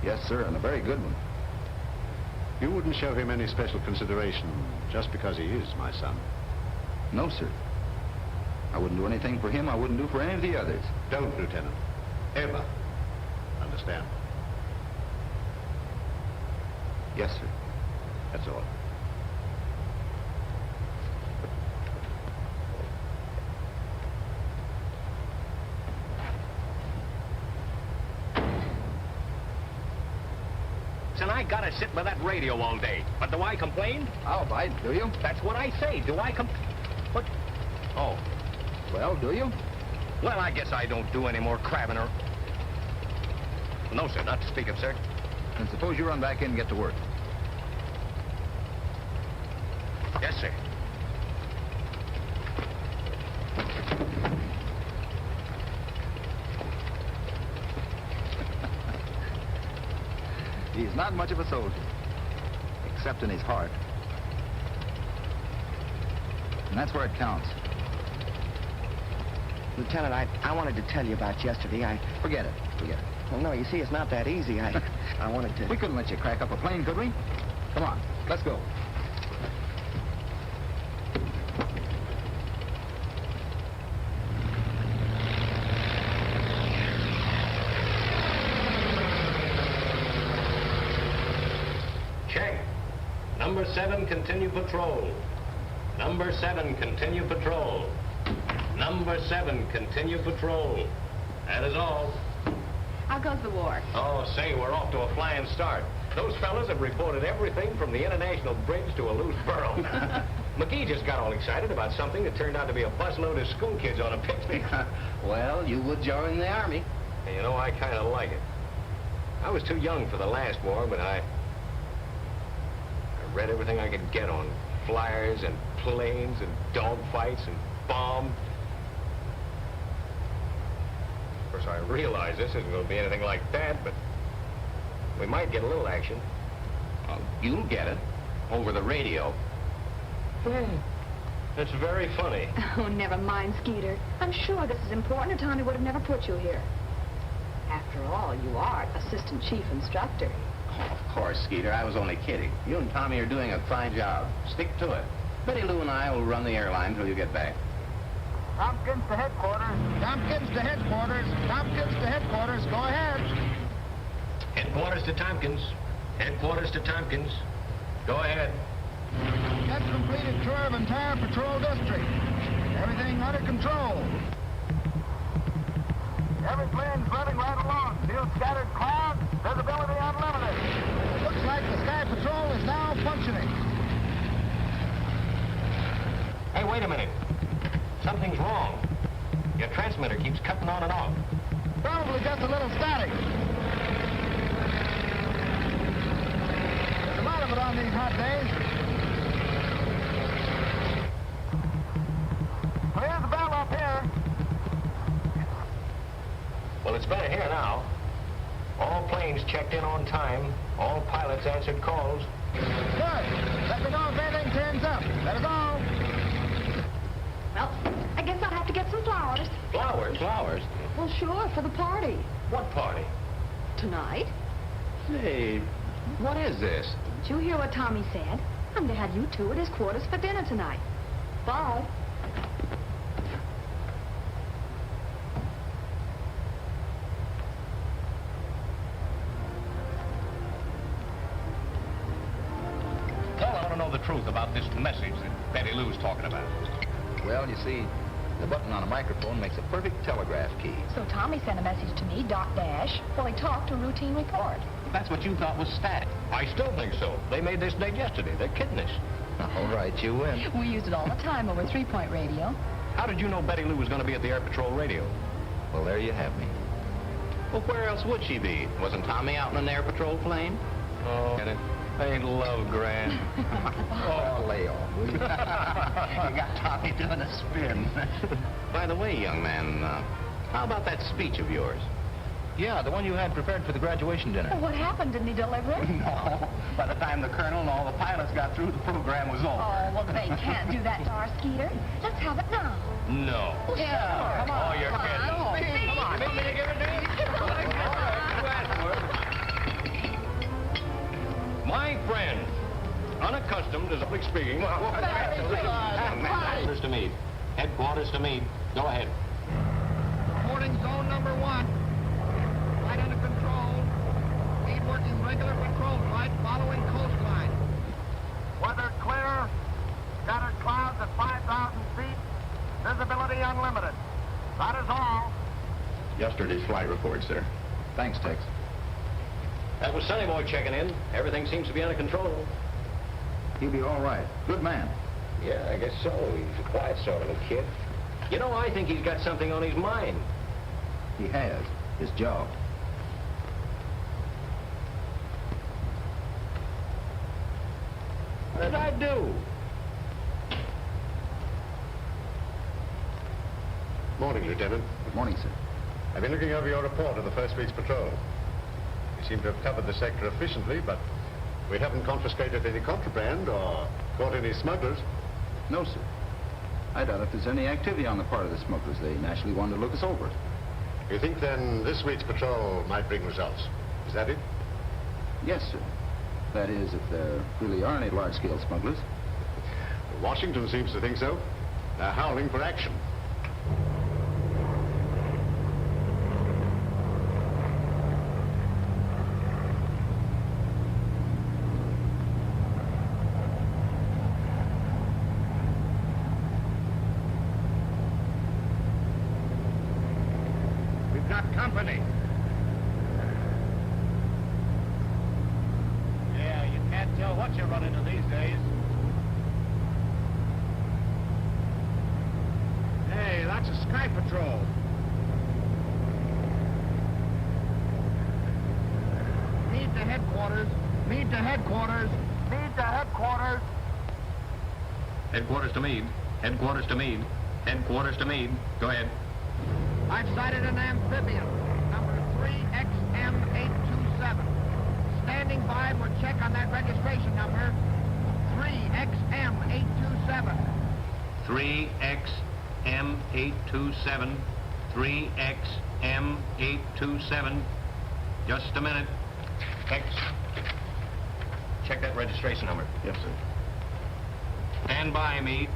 Yes, sir, and a very good one. You wouldn't show him any special consideration just because he is my son? No, sir. I wouldn't do anything for him I wouldn't do for any of the others. Don't, Lieutenant. Ever. Understand? Yes, sir. That's all. And I gotta sit with that radio all day. But do I complain? I'll bite, do you? That's what I say. Do I What? Oh. Well, do you? Well, I guess I don't do any more crabbing or... No, sir, not to speak of, sir. Then suppose you run back in and get to work. Yes, sir. He's not much of a soldier, except in his heart. And that's where it counts. Lieutenant, I wanted to tell you about yesterday. Forget it. Well, no, you see, it's not that easy. I wanted to... We couldn't let you crack up a plane, could we? Come on, let's go. Check. Number 7, continue patrol. Number 7, continue patrol. Number 7, continue patrol. That is all. How goes the war? Oh, say, we're off to a flying start. Those fellas have reported everything from the International Bridge to a loose burro. McGee just got all excited about something that turned out to be a busload of school kids on a picnic. Well, you would join the Army. And you know, I kind of like it. I was too young for the last war, but I read everything I could get on flyers and planes and dogfights and bombs. Of course, I realize this isn't going to be anything like that, but we might get a little action. Oh, you'll get it. Over the radio. It's very funny. Oh, never mind, Skeeter. I'm sure this is important, or Tommy would have never put you here. After all, you are Assistant Chief Instructor. Oh, of course, Skeeter. I was only kidding. You and Tommy are doing a fine job. Stick to it. Betty Lou and I will run the airline till you get back. Tompkins to headquarters. Tompkins to headquarters. Tompkins to headquarters. Go ahead. Headquarters to Tompkins. Headquarters to Tompkins. Go ahead. Just completed tour of entire patrol district. Everything under control. Every plane's running right along. Field scattered clouds. Visibility unlimited. Looks like the Sky Patrol is now functioning. Hey, wait a minute. Something's wrong. Your transmitter keeps cutting on and off. Probably just a little static. There's a lot of it on these hot days. Clear the bell up here. Well, it's better here now. All planes checked in on time. All pilots answered calls. Good. Let me know if anything turns up. That is all. Well, I guess I'll have to get some flowers. Flowers? Flowers? Well, sure, for the party. What party? Tonight. Say, what is this? Did you hear what Tommy said? I'm to have you two at his quarters for dinner tonight. Bye. the truth about this message that Betty Lou's talking about? Well, you see, the button on a microphone makes a perfect telegraph key. So Tommy sent a message to me, dot dash, while he talked to routine report. That's what you thought was static. I still think so. They made this date yesterday. They're kidding us. All right, you win. We used it all the time over 3-point radio. How did you know Betty Lou was going to be at the Air Patrol radio? Well, there you have me. Well, where else would she be? Wasn't Tommy out in an Air Patrol plane? Oh, get it? Ain't love grand? Oh, lay off, will you? You got Tommy doing a spin. By the way, young man, how about that speech of yours? Yeah, the one you had prepared for the graduation dinner. Well, what happened? Didn't he deliver it? No. By the time the colonel and all the pilots got through, the program was over. Oh, well, they can't do that to our Skeeter. Let's have it now. No. Yeah. Come on. Oh, you're kidding. Come on. Come on. You mean me to give it to you? My friend, unaccustomed to public speaking. Headquarters to Meade. Headquarters to Meade. Go ahead. Reporting zone number 1. Flight under control. Meade working regular patrol flight following coastline. Weather clear. Scattered clouds at 5,000 feet. Visibility unlimited. That is all. Yesterday's flight report, sir. Thanks, Tex. That was Sonny Boy checking in. Everything seems to be under control. He'll be all right. Good man. Yeah, I guess so. He's a quiet sort of a kid. You know, I think he's got something on his mind. He has. His job. What did I do? Morning, Lieutenant. Good morning, sir. I've been looking over your report of the first week's patrol. You seem to have covered the sector efficiently, but we haven't confiscated any contraband or caught any smugglers. No, sir. I doubt if there's any activity on the part of the smugglers. They naturally wanted to look us over. You think, then, this week's patrol might bring results? Is that it? Yes, sir. That is, if there really are any large-scale smugglers. Washington seems to think so. They're howling for action. Company. Yeah, you can't tell what you run into these days. Hey, that's a Sky Patrol. Meade to headquarters. Meade to headquarters. Meade to headquarters. Headquarters to Meade. Headquarters to Meade. Headquarters to Meade. Go ahead. I've sighted an amphibian, number 3XM827. Standing by for check on that registration number. 3XM827. 3XM827. 3XM827. Just a minute. Tex. Check that registration number. Yes, sir. Stand by, Meade.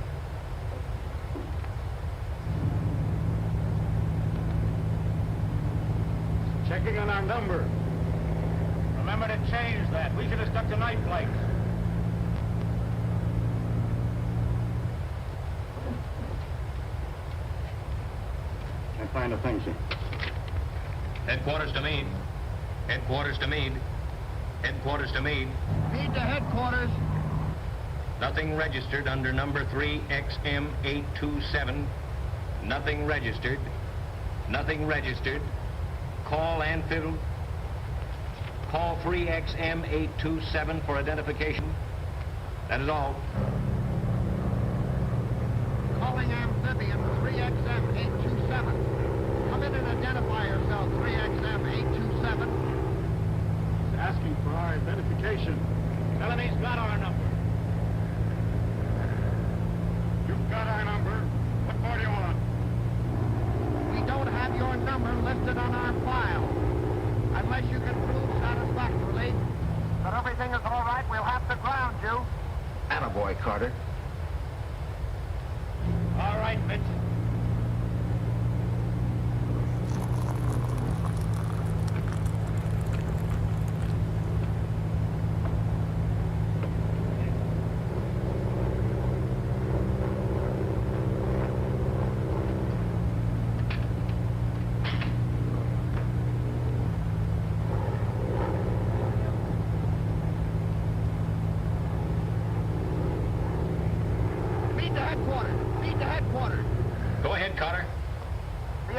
Checking on our number. Remember to change that. We should have stuck to night flights. Can't find a thing, sir. Headquarters to Meade. Headquarters to Meade. Headquarters to Meade. Meade to headquarters. Nothing registered under number 3XM827. Nothing registered. Nothing registered. Call Anfield. Call 3XM827 for identification. That is all. Calling amphibian 3XM827. Come in and identify yourself, 3XM827. He's asking for our identification. Tell him he's got our number. You've got our number. What more do you want? We don't have your number listed on our file. Unless you can prove satisfactorily That everything is all right, we'll have to ground you. Attaboy, Carter. All right, Mitch.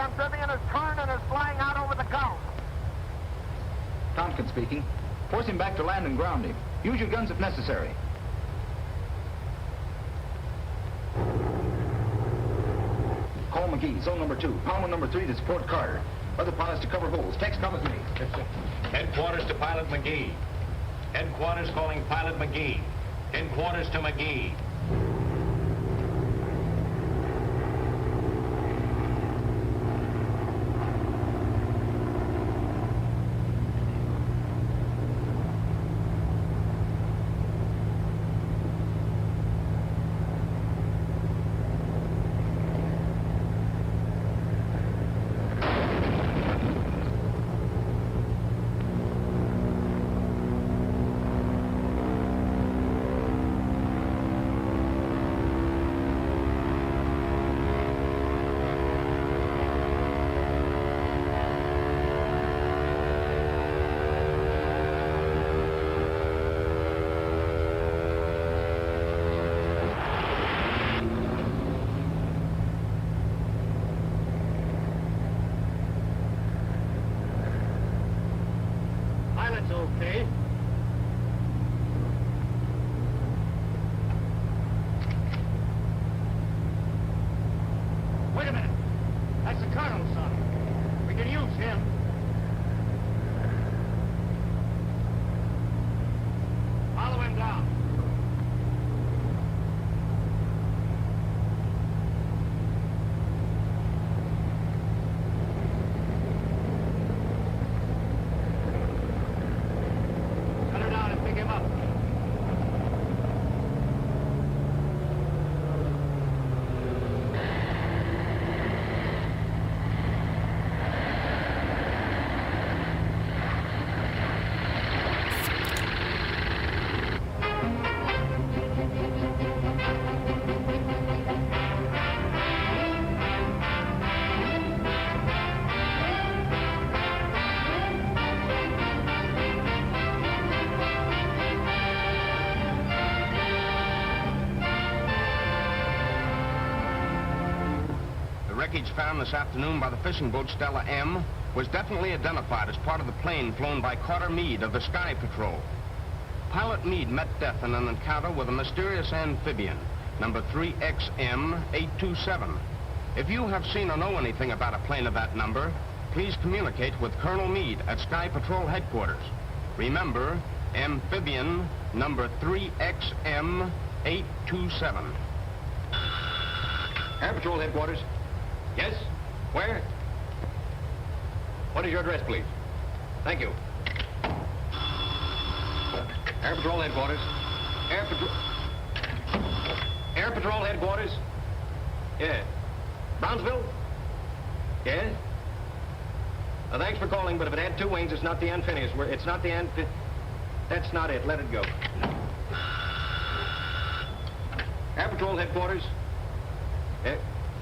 amphibian has turned and is flying out over the Gulf. Tompkins speaking. Force him back to land and ground him. Use your guns if necessary. Call McGee, zone number 2. Palmer number 3 to support Carter. Other pilots to cover holes. Text come with me. Headquarters to Pilot McGee. Headquarters calling Pilot McGee. Headquarters to McGee. Pilot's okay. Wait a minute. That's the Colonel's son. We can use him. Follow him down. Cut her down and pick him up. The wreckage found this afternoon by the fishing boat Stella M was definitely identified as part of the plane flown by Carter Meade of the Sky Patrol. Pilot Meade met death in an encounter with a mysterious amphibian, number 3XM827. If you have seen or know anything about a plane of that number, please communicate with Colonel Meade at Sky Patrol headquarters. Remember, amphibian number 3XM827. Air Patrol headquarters. Yes? Where? What is your address, please? Thank you. Air Patrol headquarters. Air Patrol headquarters. Yeah. Brownsville? Yes? Thanks for calling, but if it had two wings, it's not the Amphibious. It's not the That's not it. Let it go. Air Patrol headquarters.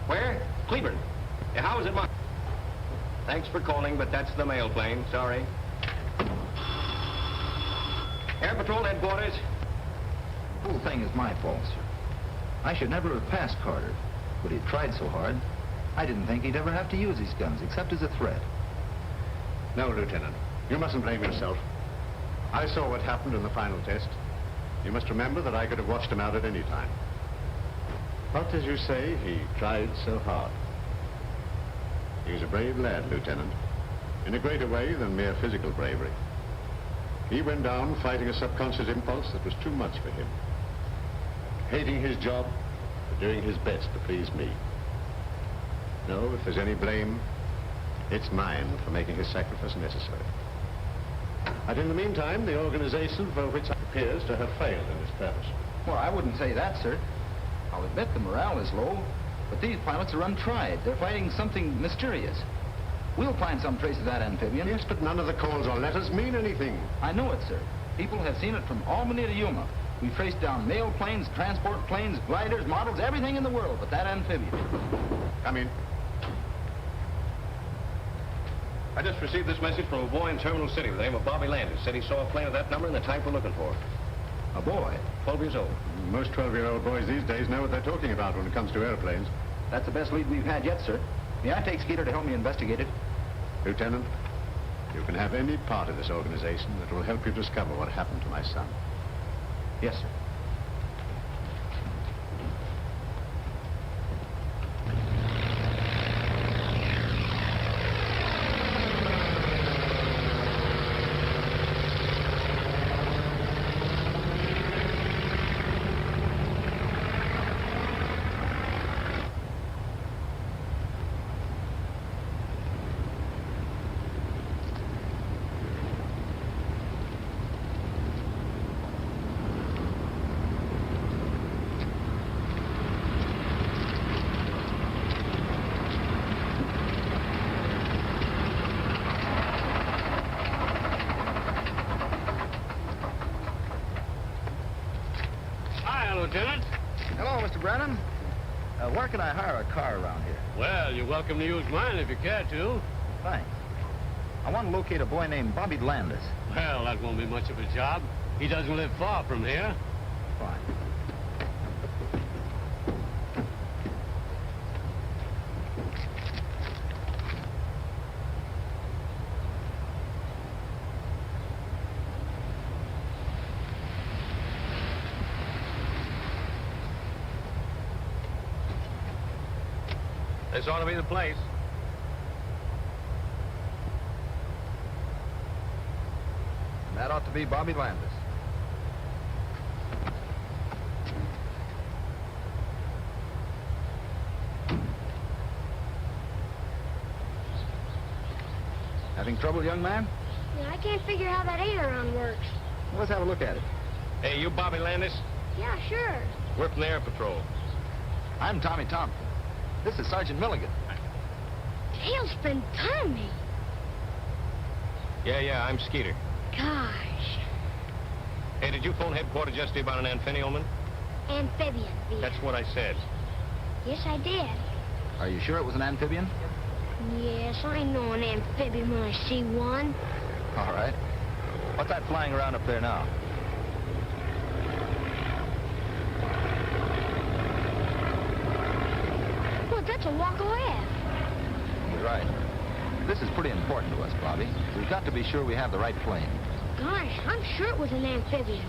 Where? Cleburne. Yeah, how is it marked? Thanks for calling, but that's the mail plane. Sorry. Air Patrol headquarters. The whole thing is my fault, sir. I should never have passed Carter, but he tried so hard. I didn't think he'd ever have to use his guns, except as a threat. No, Lieutenant. You mustn't blame yourself. I saw what happened in the final test. You must remember that I could have watched him out at any time. But, as you say, he tried so hard. He was a brave lad, Lieutenant, in a greater way than mere physical bravery. He went down fighting a subconscious impulse that was too much for him. Hating his job, but doing his best to please me. No, if there's any blame, it's mine for making his sacrifice necessary. And in the meantime, the organization for which it appears to have failed in its purpose. Well, I wouldn't say that, sir. I'll admit the morale is low, but these pilots are untried. They're fighting something mysterious. We'll find some trace of that amphibian. Yes, but none of the calls or letters mean anything. I know it, sir. People have seen it from Albany to Yuma. We traced down mail planes, transport planes, gliders, models, everything in the world but that amphibian. Come in. I just received this message from a boy in Terminal City with the name of Bobby Landis. Said he saw a plane of that number and the type we're looking for. A boy? 12 years old. Most 12-year-old boys these days know what they're talking about when it comes to airplanes. That's the best lead we've had yet, sir. May I take Skeeter to help me investigate it? Lieutenant, you can have any part of this organization that will help you discover what happened to my son. Yes, sir. Lieutenant. Hello, Mr. Brennan. Where can I hire a car around here? Well, you're welcome to use mine if you care to. Thanks. I want to locate a boy named Bobby Landis. Well, that won't be much of a job. He doesn't live far from here. Fine. This ought to be the place. And that ought to be Bobby Landis. Having trouble, young man? Yeah, I can't figure how that 8-around works. Well, let's have a look at it. Hey, you Bobby Landis? Yeah, sure. We're from the Air Patrol. I'm Tommy Thompson. This is Sergeant Milligan. Tailspin Tommy. Yeah, I'm Skeeter. Gosh. Hey, did you phone headquarters yesterday about an amphibian? Amphibian, V. That's what I said. Yes, I did. Are you sure it was an amphibian? Yes, I know an amphibian when I see one. All right. What's that flying around up there now? Look, that's a walk ahead. You're right. This is pretty important to us, Bobby. We've got to be sure we have the right plane. Gosh, I'm sure it was an amphibian.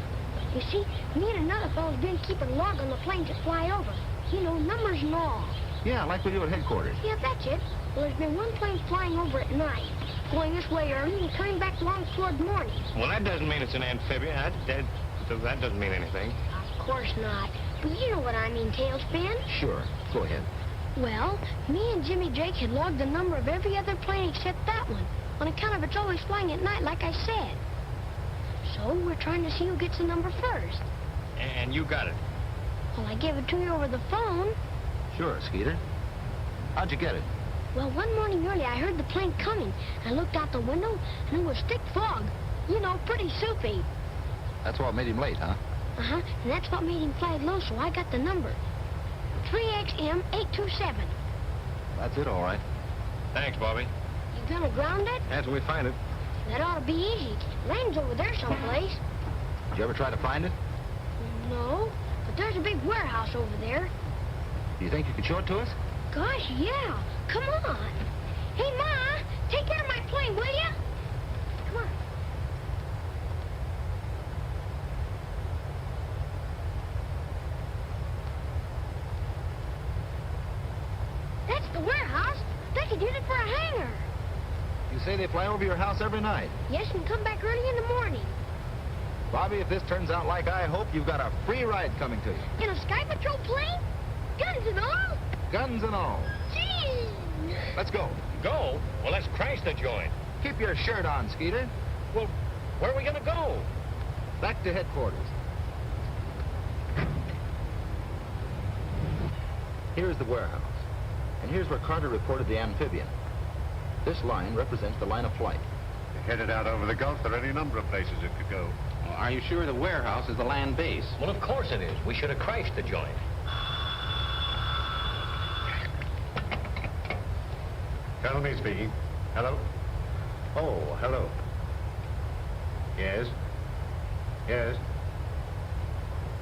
You see, me and another fellow's been keeping log on the planes that fly over. You know, numbers and all. Yeah, like we do at headquarters. Yeah, that's it. Well, there's been one plane flying over at night, going this way early and coming back along toward morning. Well, that doesn't mean it's an amphibian. That doesn't mean anything. Of course not. But you know what I mean, Tailspin. Sure. Go ahead. Well, me and Jimmy Drake had logged the number of every other plane except that one, on account of it's always flying at night, like I said. So we're trying to see who gets the number first. And you got it. Well, I gave it to you over the phone. Sure, Skeeter. How'd you get it? Well, one morning early, I heard the plane coming. I looked out the window, and it was thick fog. You know, pretty soupy. That's what made him late, huh? Uh-huh, and that's what made him fly low, so I got the number. 3XM827. That's it, all right. Thanks, Bobby. You gonna ground it? Until we find it. That ought to be easy. Land's over there someplace. Did you ever try to find it? No, but there's a big warehouse over there. Do you think you could show it to us? Gosh, yeah. Come on. Hey, Ma, take care of my plane, will you? Come on. That's the warehouse. They could use it for a hangar. You say they fly over your house every night. Yes, and come back early in the morning. Bobby, if this turns out like I hope, you've got a free ride coming to you. In a Sky Patrol plane? Guns and all? Guns and all. Gee! Let's go. Go? Well, let's crash the joint. Keep your shirt on, Skeeter. Well, where are we gonna go? Back to headquarters. Here's the warehouse. And here's where Carter reported the amphibian. This line represents the line of flight. Headed out over the Gulf, there are any number of places it could go. Well, are you sure the warehouse is the land base? Well, of course it is. We should have crashed the joint. Colonel Meade speaking. Hello? Oh, hello. Yes? Yes?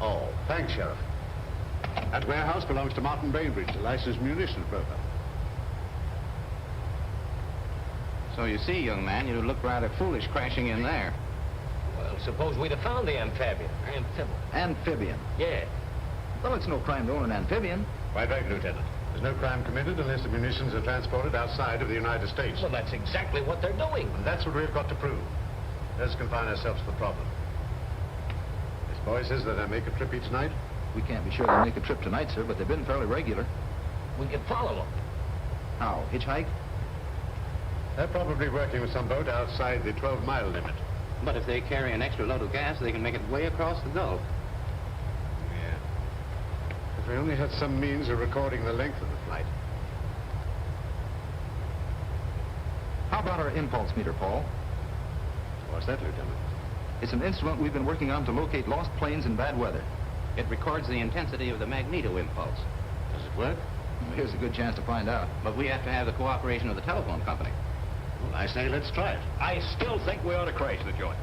Oh, thanks, Sheriff. That warehouse belongs to Martin Bainbridge, the licensed munitions broker. So you see, young man, you look rather foolish crashing in there. Well, suppose we'd have found the amphibian. Amphibian? Yeah. Well, it's no crime to own an amphibian. Quite right, Lieutenant. There's no crime committed unless the munitions are transported outside of the United States. Well, that's exactly what they're doing. And that's what we've got to prove. Let's confine ourselves to the problem. This boy says that I make a trip each night. We can't be sure they make a trip tonight, sir, but they've been fairly regular. We could follow them. How? Hitchhike? They're probably working with some boat outside the 12-mile limit. But if they carry an extra load of gas, they can make it way across the Gulf. Yeah. If we only had some means of recording the length of the flight. How about our impulse meter, Paul? What's that, Lieutenant? It's an instrument we've been working on to locate lost planes in bad weather. It records the intensity of the magneto impulse. Does it work? Well, here's a good chance to find out. But we have to have the cooperation of the telephone company. Well, I say let's try it. I still think we ought to crash the joint.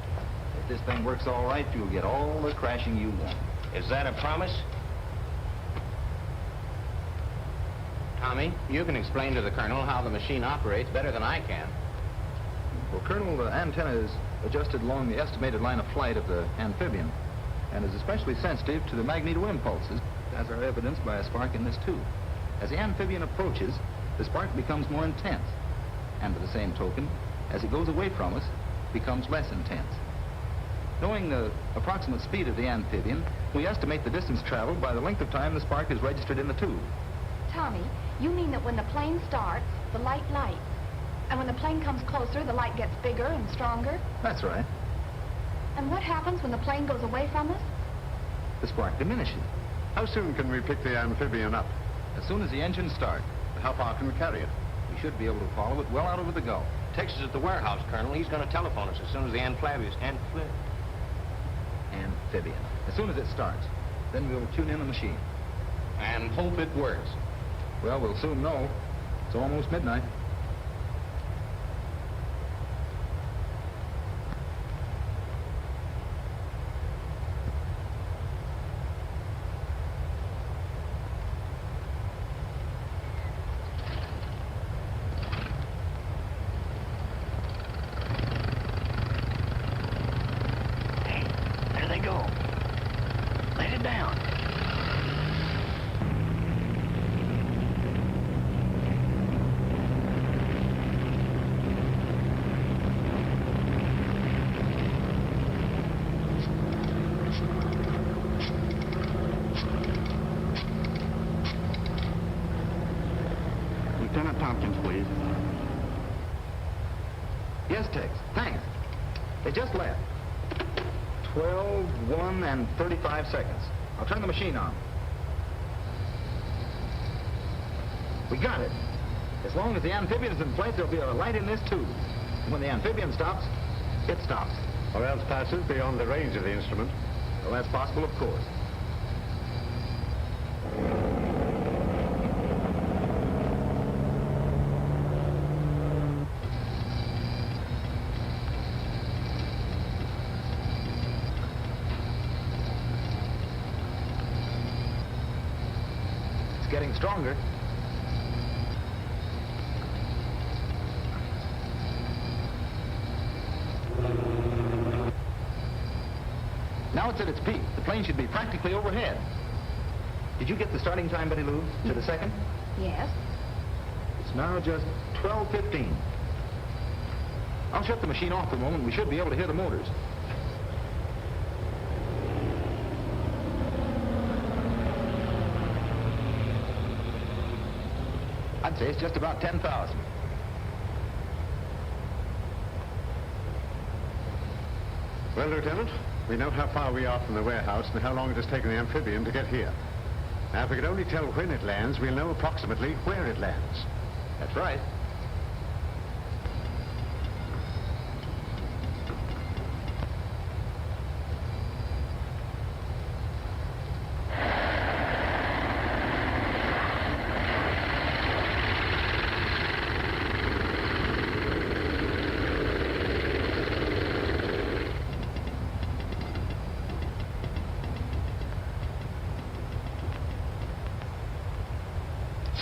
If this thing works all right, you'll get all the crashing you want. Is that a promise? Tommy, you can explain to the Colonel how the machine operates better than I can. Well, Colonel, the antenna is adjusted along the estimated line of flight of the amphibian and is especially sensitive to the magneto impulses, as are evidenced by a spark in this tube. As the amphibian approaches, the spark becomes more intense, and by the same token, as it goes away from us, becomes less intense. Knowing the approximate speed of the amphibian, we estimate the distance traveled by the length of time the spark is registered in the tube. Tommy, you mean that when the plane starts, the light lights, and when the plane comes closer, the light gets bigger and stronger? That's right. And what happens when the plane goes away from us? The spark diminishes. How soon can we pick the amphibian up? As soon as the engines start. How far can we carry it? We should be able to follow it well out over the Gulf. Texas at the warehouse, Colonel. He's going to telephone us as soon as the amphibian. Amphibian. As soon as it starts. Then we'll tune in the machine. And hope it works. Well, we'll soon know. It's almost midnight. Lieutenant Tompkins, please. Yes, Tex. Thanks. They just left. 12, 1, and 35 seconds. I'll turn the machine on. We got it. As long as the amphibian is in place, there'll be a light in this tube. And when the amphibian stops, it stops. Or else passes beyond the range of the instrument. Well, that's possible, of course. It's getting stronger. Now it's at its peak. The plane should be practically overhead. Did you get the starting time, Betty Lou, to the second? Yes. It's now just 12:15. I'll shut the machine off for a moment. We should be able to hear the motors. I'd say it's just about 10,000. Well, Lieutenant, we know how far we are from the warehouse and how long it has taken the amphibian to get here. Now, if we could only tell when it lands, we'll know approximately where it lands. That's right.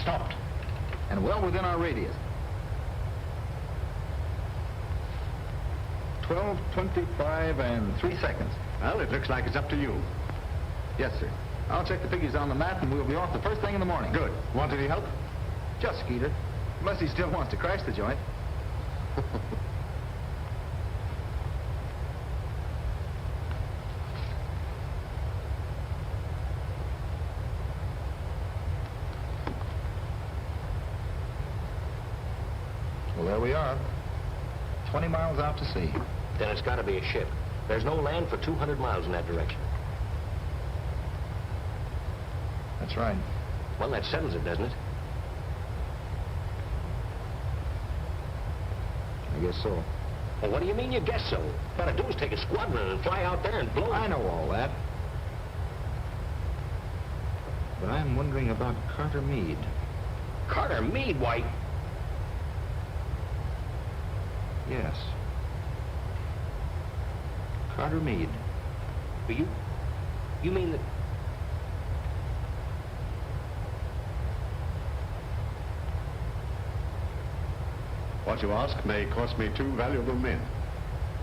Stopped. And well within our radius. 12:25 and 3 seconds. Well, it looks like it's up to you. Yes, sir. I'll check the figures on the map, and we'll be off the first thing in the morning. Good. Want any help? Just Skeeter. Unless he still wants to crash the joint. Well, there we are. 20 miles out to sea. Then it's got to be a ship. There's no land for 200 miles in that direction. That's right. Well, that settles it, doesn't it? I guess so. Well, what do you mean you guess so? What you gotta do is take a squadron and fly out there and blow. I know all that. But I'm wondering about Carter Meade. Carter Meade, why? Yes. Carter Meade. But you mean that... What you ask may cost me 2 valuable men.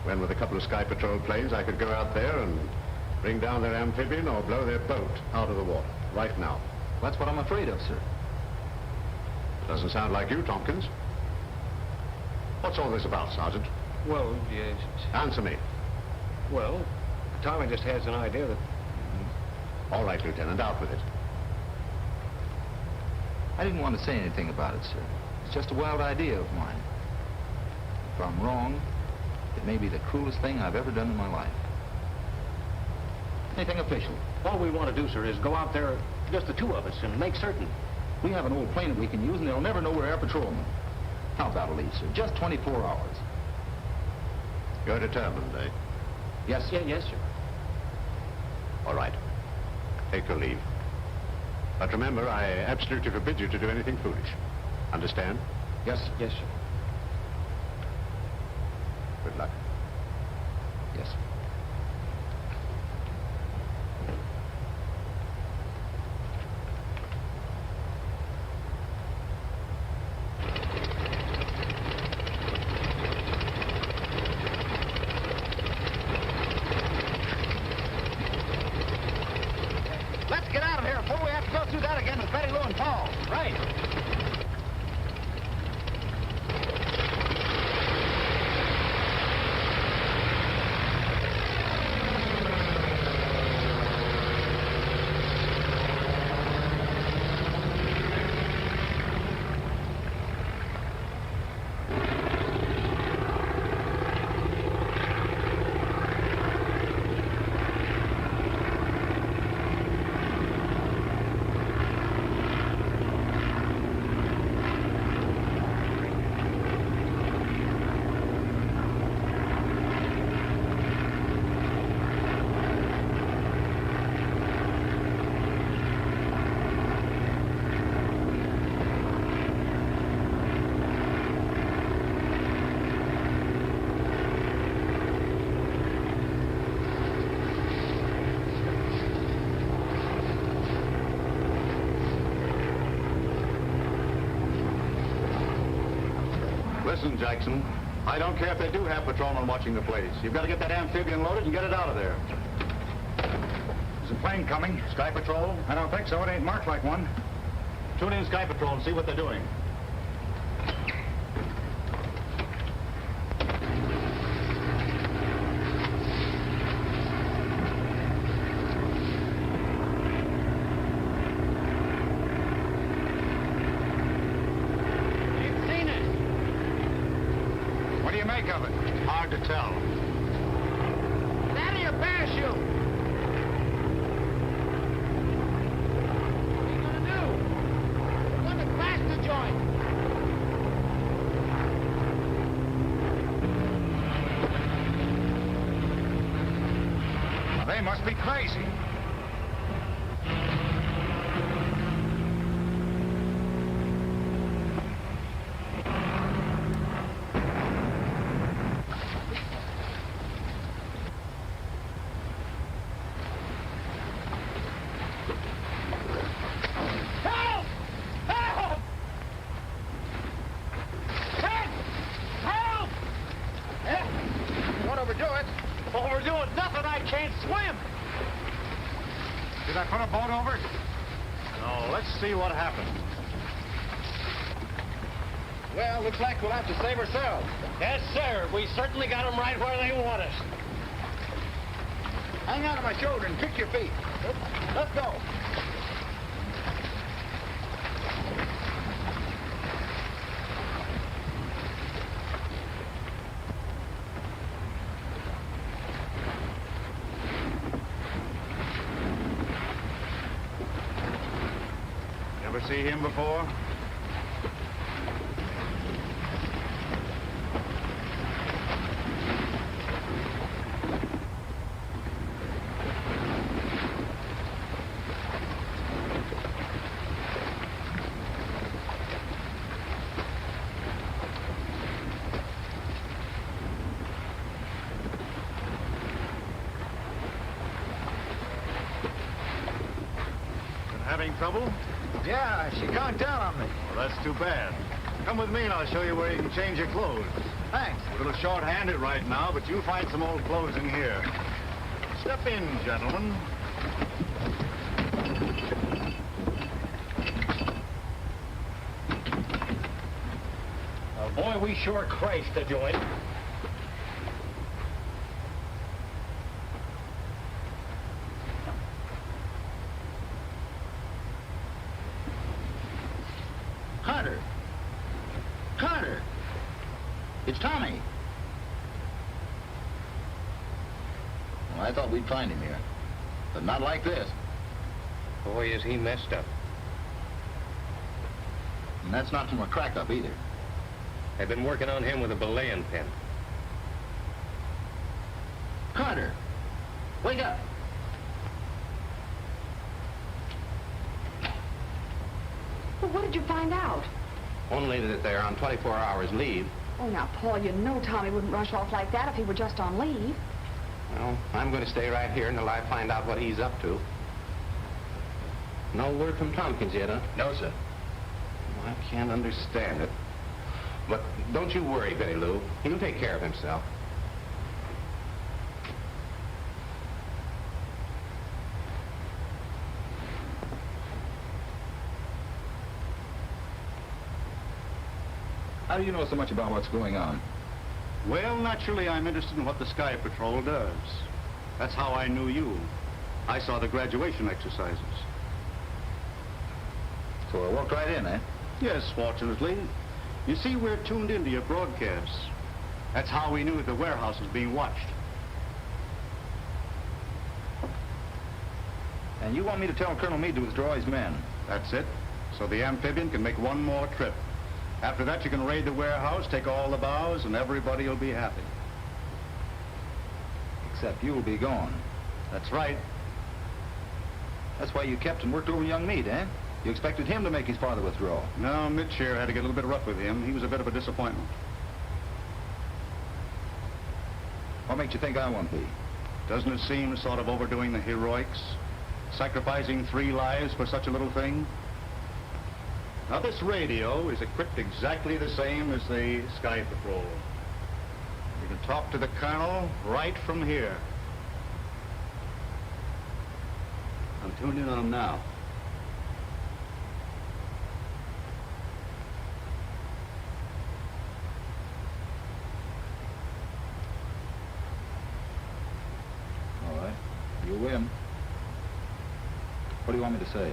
When with a couple of Sky Patrol planes, I could go out there and bring down their amphibian or blow their boat out of the water, right now. That's what I'm afraid of, sir. Doesn't sound like you, Tompkins. What's all this about, Sergeant? Well, yes. Answer me. Well, Tommy just has an idea that... All right, Lieutenant, out with it. I didn't want to say anything about it, sir. It's just a wild idea of mine. If I'm wrong, it may be the cruelest thing I've ever done in my life. Anything official. All we want to do, sir, is go out there, just the two of us, and make certain. We have an old plane that we can use, and they'll never know we're air patrolmen. How about a leave, sir? Just 24 hours. You're determined, eh? Yes, sir. Yes, sir. All right. Take your leave. But remember, I absolutely forbid you to do anything foolish. Understand? Yes, yes, sir. Good luck. Yes, sir. Let's get out of here before we have to go through that again with Betty Lou and Paul. Right. Listen, Jackson, I don't care if they do have patrolmen watching the place. You've got to get that amphibian loaded and get it out of there. Is a plane coming? Sky Patrol? I don't think so. It ain't marked like one. Tune in Sky Patrol and see what they're doing. Of it. Hard to tell. Get out of your parachute! What are you gonna do? We're gonna crash the joint. Well, they must be crazy. it. What we're doing, nothing. I can't swim. Did I put a boat over? No, let's see what happens. Well, looks like we'll have to save ourselves. Yes, sir. We certainly got them right where they want us. Hang on to my shoulder and kick your feet. Let's go. Ever see him before? Having trouble? Yeah, she conked down on me. Well, that's too bad. Come with me and I'll show you where you can change your clothes. Thanks. A little short-handed right now, but you'll find some old clothes in here. Step in, gentlemen. Oh, boy, we sure crashed the joint. Carter! Carter! It's Tommy. Well, I thought we'd find him here, but not like this. Boy, is he messed up. And that's not from a crack-up either. I've been working on him with a belaying pin. Carter! Wake up! Well, what did you find out? Only that they're on 24 hours leave. Oh, now, Paul, you know Tommy wouldn't rush off like that if he were just on leave. Well, I'm going to stay right here until I find out what he's up to. No word from Tompkins yet, huh? No, sir. Well, I can't understand it. But don't you worry, Betty Lou. He'll take care of himself. How do you know so much about what's going on? Well, naturally, I'm interested in what the Sky Patrol does. That's how I knew you. I saw the graduation exercises. So I walked right in, eh? Yes, fortunately. You see, we're tuned into your broadcasts. That's how we knew that the warehouse was being watched. And you want me to tell Colonel Meade to withdraw his men? That's it. So the amphibian can make one more trip. After that, you can raid the warehouse, take all the bows, and everybody will be happy. Except you'll be gone. That's right. That's why you kept and worked over young Meade, eh? You expected him to make his father withdraw. No, Mitch here had to get a little bit rough with him. He was a bit of a disappointment. What makes you think I won't be? Doesn't it seem sort of overdoing the heroics? Sacrificing 3 lives for such a little thing? Now, this radio is equipped exactly the same as the Sky Patrol. You can talk to the Colonel right from here. I'm tuned in on him now. All right. You win. What do you want me to say?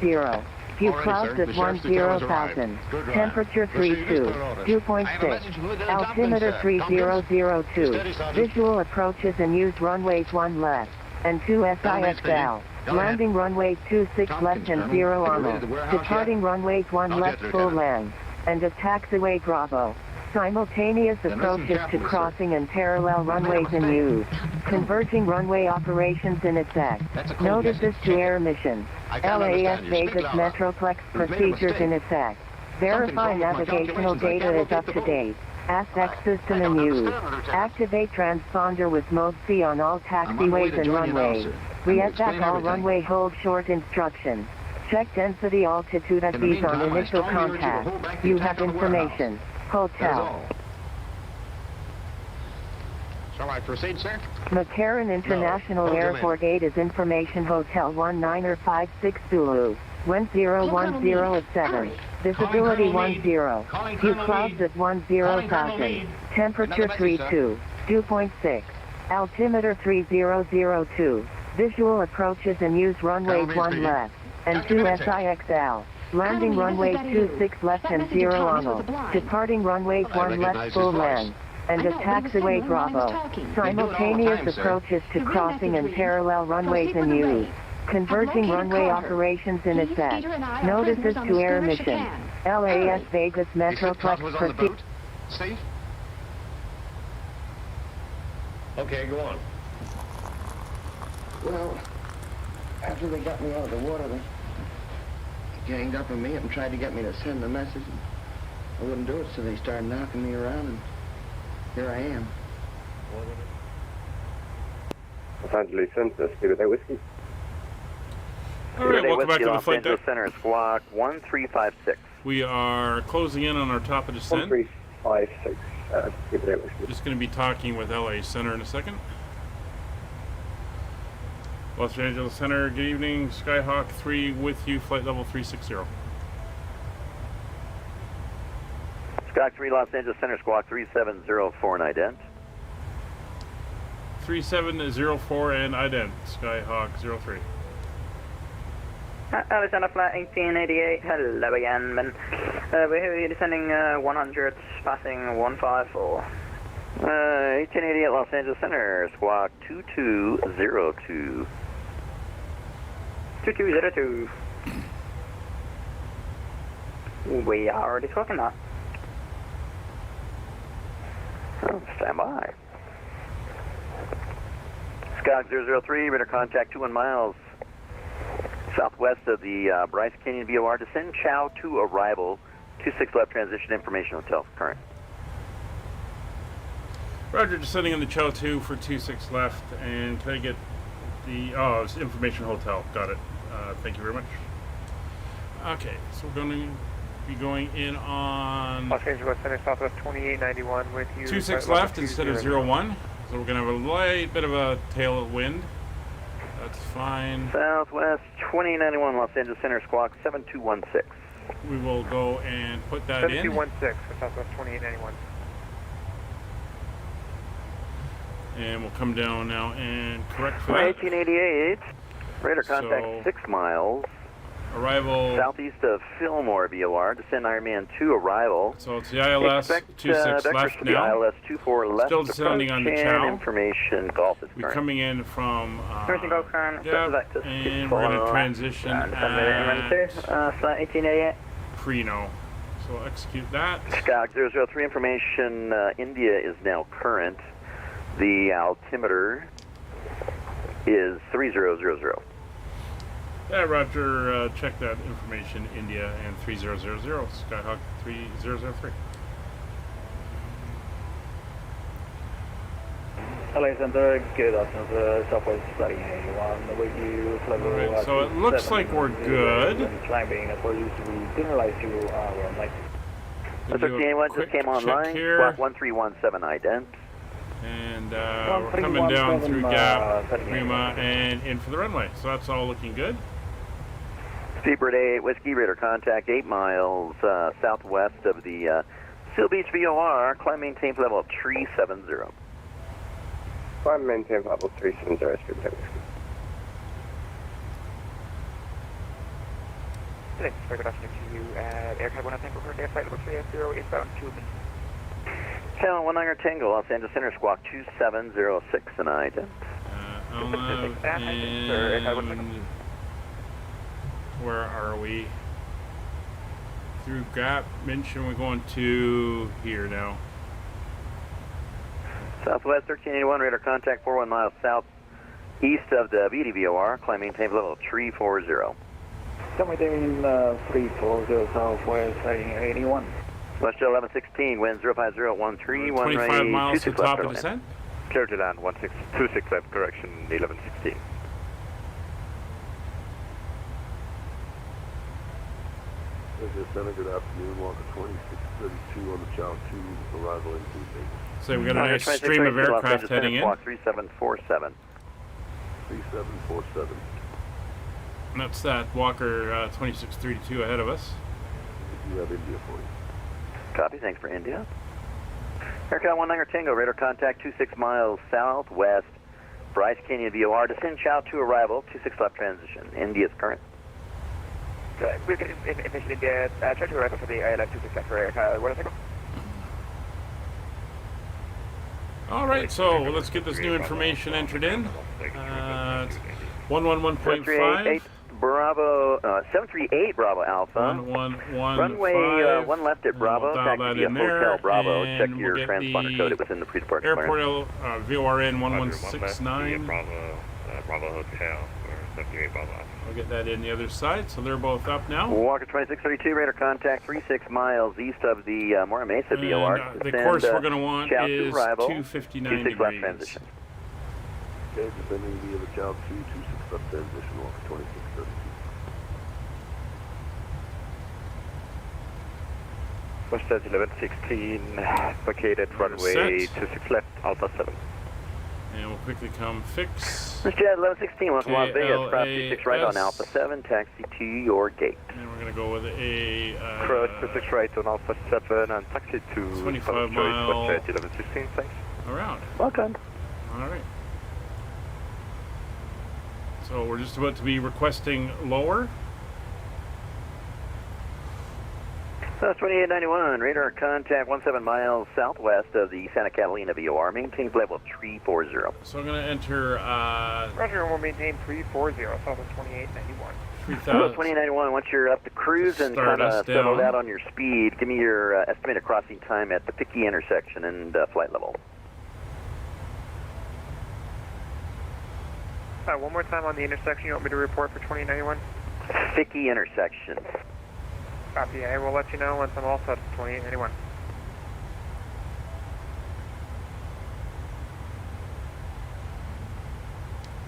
Zero. Few clouds at 10,000. Temperature 32. Dew point 6. Altimeter 3002. Visual approaches and use runways 1 left and 2 SIXL. Landing runway 26 left and 0 almost. Departing runways 1 left full length. And a taxiway Bravo. Simultaneous approaches to crossing and parallel runways in use. Converging runway operations in effect. Notices to air missions. LAS Vegas Metroplex procedures in effect. Verify navigational data is up to date. ASX system in use. Activate transponder with mode C on all taxiways and runways. Re-attack all runway hold short instructions. Check density altitude at these on initial contact. You have information. Hotel. Shall I proceed, sir? McCarran International Airport Gate is information Hotel 1956 Zulu. Wind 010 at 7. Visibility 10. Few clouds at 10,000. Temperature 32. Dew point 6. Altimeter 3002. Visual approaches and use runway 1 left. And 2 SIXL. Landing runway 26 left and 0 Arnold. Departing runway 1 left full land. And a taxiway Bravo. Simultaneous approaches to crossing and parallel runways in use. Converging runway operations in effect. Notices to air mission. LAS Vegas Metroplex proceed. Safe? Okay, go on. Well, after they got me out of the water, they ganged up on me and tried to get me to send the message. I wouldn't do it, so they started knocking me around, and here I am. Los Angeles Center, Spirit Whiskey. All right, welcome back to the flight deck. Center, Squawk 1356. We are closing in on our top of descent. 1356. Just going to be talking with LA Center in a second. Los Angeles Center, good evening. Skyhawk 3 with you, flight level 360. Skyhawk 3, Los Angeles Center, Squawk 3704 and ident. 3704 and ident, Skyhawk 03. Alexander Flight 1888, hello again, Ben. We're here descending 100, passing 154. 1888 Los Angeles Center, Squawk 2202. 2202. We are already talking that. Oh, stand by. Skyhawk 003, radar contact 21 miles. Southwest of the Bryce Canyon VOR, descend Chow to arrival, 26 left transition information hotel current. Roger, descending on the Chow 2 for 26 left, and can I get the, it's information hotel, got it. Thank you very much. Okay, so we're going to be going in on Los Angeles Center, Southwest 2891 with you. 26 left instead of 01, so we're going to have a light bit of a tail of wind. That's fine. Southwest 2091 Los Angeles Center, Squawk 7216. We will go and put that 7216 for Southwest 2891. And we'll come down now and correct for that. 1888, radar contact 6 miles. Arrival southeast of Fillmore VOR, descend Ironman 2 arrival. So it's the ILS 26 left now. ILS 24 left. Still descending on the Chow. Information Golf is we're coming in from yep, and we're going to transition at flight 1888. Preno. So we'll execute that. Skyhawk 003 information, India is now current. The altimeter is 3000. Yeah, Roger, check that information, India and 3000, Skyhawk 3003. LA Center, good afternoon, Southwest Flight 81 with you. Alright, so it looks like we're good. Climbing, apologies, we didn't realize you were on light. That's okay, anyone just came online, Squawk 1317 ident. And we're coming down through Gap, Prima, and in for the runway. So that's all looking good. Speedbird 8 Whiskey, radar contact 8 miles southwest of the Seal Beach VOR. Climb maintain level 370. Climb maintain level 370, Speedbird 8 Whiskey. Thanks for good afternoon to you at Aircraft 1 Tango for flight level 380 eastbound to me. Channel 19 Tango, Los Angeles Center, Squawk 2706 and ident. Where are we? Through Gap, mention we're going to here now. Southwest 1381, radar contact 41 miles southeast of the VDVOR. Climb maintain level 340. Come maintain 340 Southwest 81. Westjet 1116, wind 05013, 25 miles to top of descent. Clear to land 1626 left, correction 1116. Center, good afternoon. Walker 2632 on the Chow 2, arrival into Vegas. So we got a nice stream of aircraft heading in. Walk 3747. 3747. And that's that Walker 2632 ahead of us. You have India for you. Copy, thanks for India. Aircraft 19 Tango, radar contact 26 miles southwest, Bryce Canyon VOR, descend Chow 2 arrival, 26 left transition. India's current. We're getting information India, try to arrival for the ILF 26 left for what is it? All right, so let's get this new information entered in. 111.5. Bravo, 738 Bravo Alpha. 115. Runway 1 left at Bravo. We'll dial Taxi that in via Hotel Bravo. and Check we'll your get transponder code. It was in the pre-departure Airport clearance. VORN 1169. Bravo Hotel for 78 Bravo. I'll get that in the other side, so they're both up now. Walker 2632, radar contact 36 miles east of the Mora Mesa VOR. The course we're going to want is 259 26 left degrees. transition. Okay, descending via the Chow 2, 26 left transition, Walker 2632. Western 1116, vacated runway 26 left, Alpha 7. And we'll quickly come fix. This jet 1116, welcome to Las Vegas, prop 26 right on Alpha 7, taxi to your gate. And we're going to go with a... Cross 26 right on Alpha 7 and taxi to 25 mile... West 1116, thanks. Around. Welcome. All right. So we're just about to be requesting lower. 2891, radar contact 17 miles southwest of the Santa Catalina VOR, maintains level 340. So I'm going to enter... Roger, we'll maintain 340, Southwest 2891. 2891, once you're up to cruise and kind of settled out on your speed, give me your estimated crossing time at the Picky intersection and flight level. One more time on the intersection you want me to report for 2891? Picky intersection. Copy, I will let you know once I'm all set for 2891.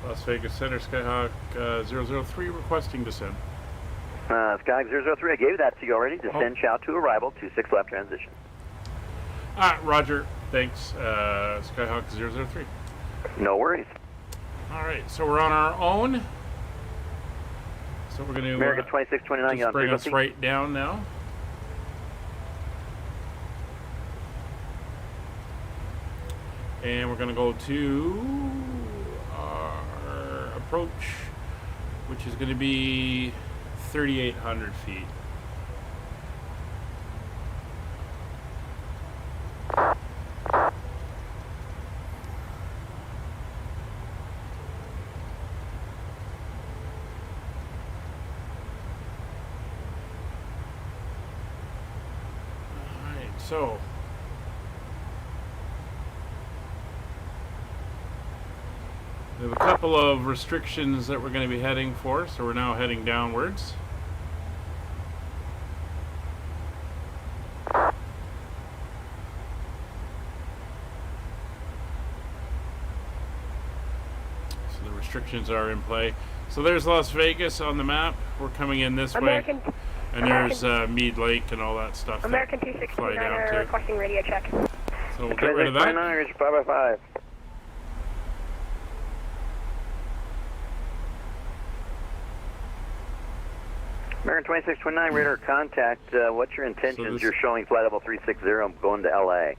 Las Vegas Center, Skyhawk 003 requesting descent. Skyhawk 003, I gave that to you already. Descend Chow to arrival, 26 left transition. Roger, thanks. Skyhawk 003. No worries. All right, so we're on our own. So we're going to American 2629 just bring us right down now. And we're going to go to our approach, which is going to be 3,800 feet. So, we have a couple of restrictions that we're going to be heading for, so we're now heading downwards. So the restrictions are in play. So there's Las Vegas on the map. We're coming in this way. And there's Mead Lake and all that stuff. American 2629 requesting radio check. So we'll get rid of that. 29ers, 5x5. American 2629, radar contact. What's your intentions? You're showing flight level 360. I'm going to LA.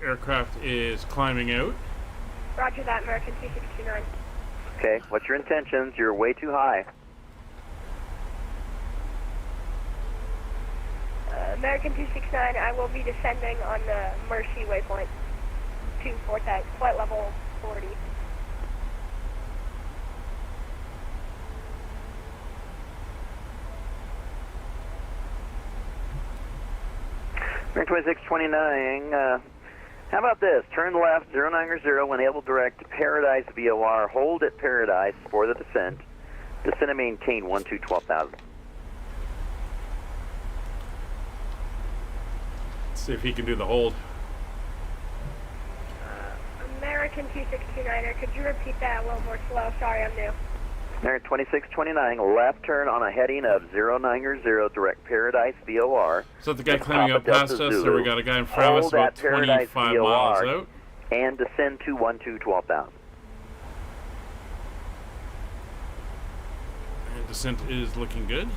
Aircraft is climbing out. Roger that, American 2629. Okay, what's your intentions? You're way too high. American 269, I will be descending on the Mercy waypoint to Vortex, flight level 40. American 2629, how about this? Turn left, 090 when able direct to Paradise VOR. Hold at Paradise for the descent. Descend and maintain 12,000. See if he can do the hold. American 2629er, could you repeat that a little more slow? Sorry, I'm new. American 2629, left turn on a heading of 090, direct Paradise VOR. So the guy climbing up past us, so we got a guy in front of us about 25 miles out. And descend to 12,000. And descent is looking good.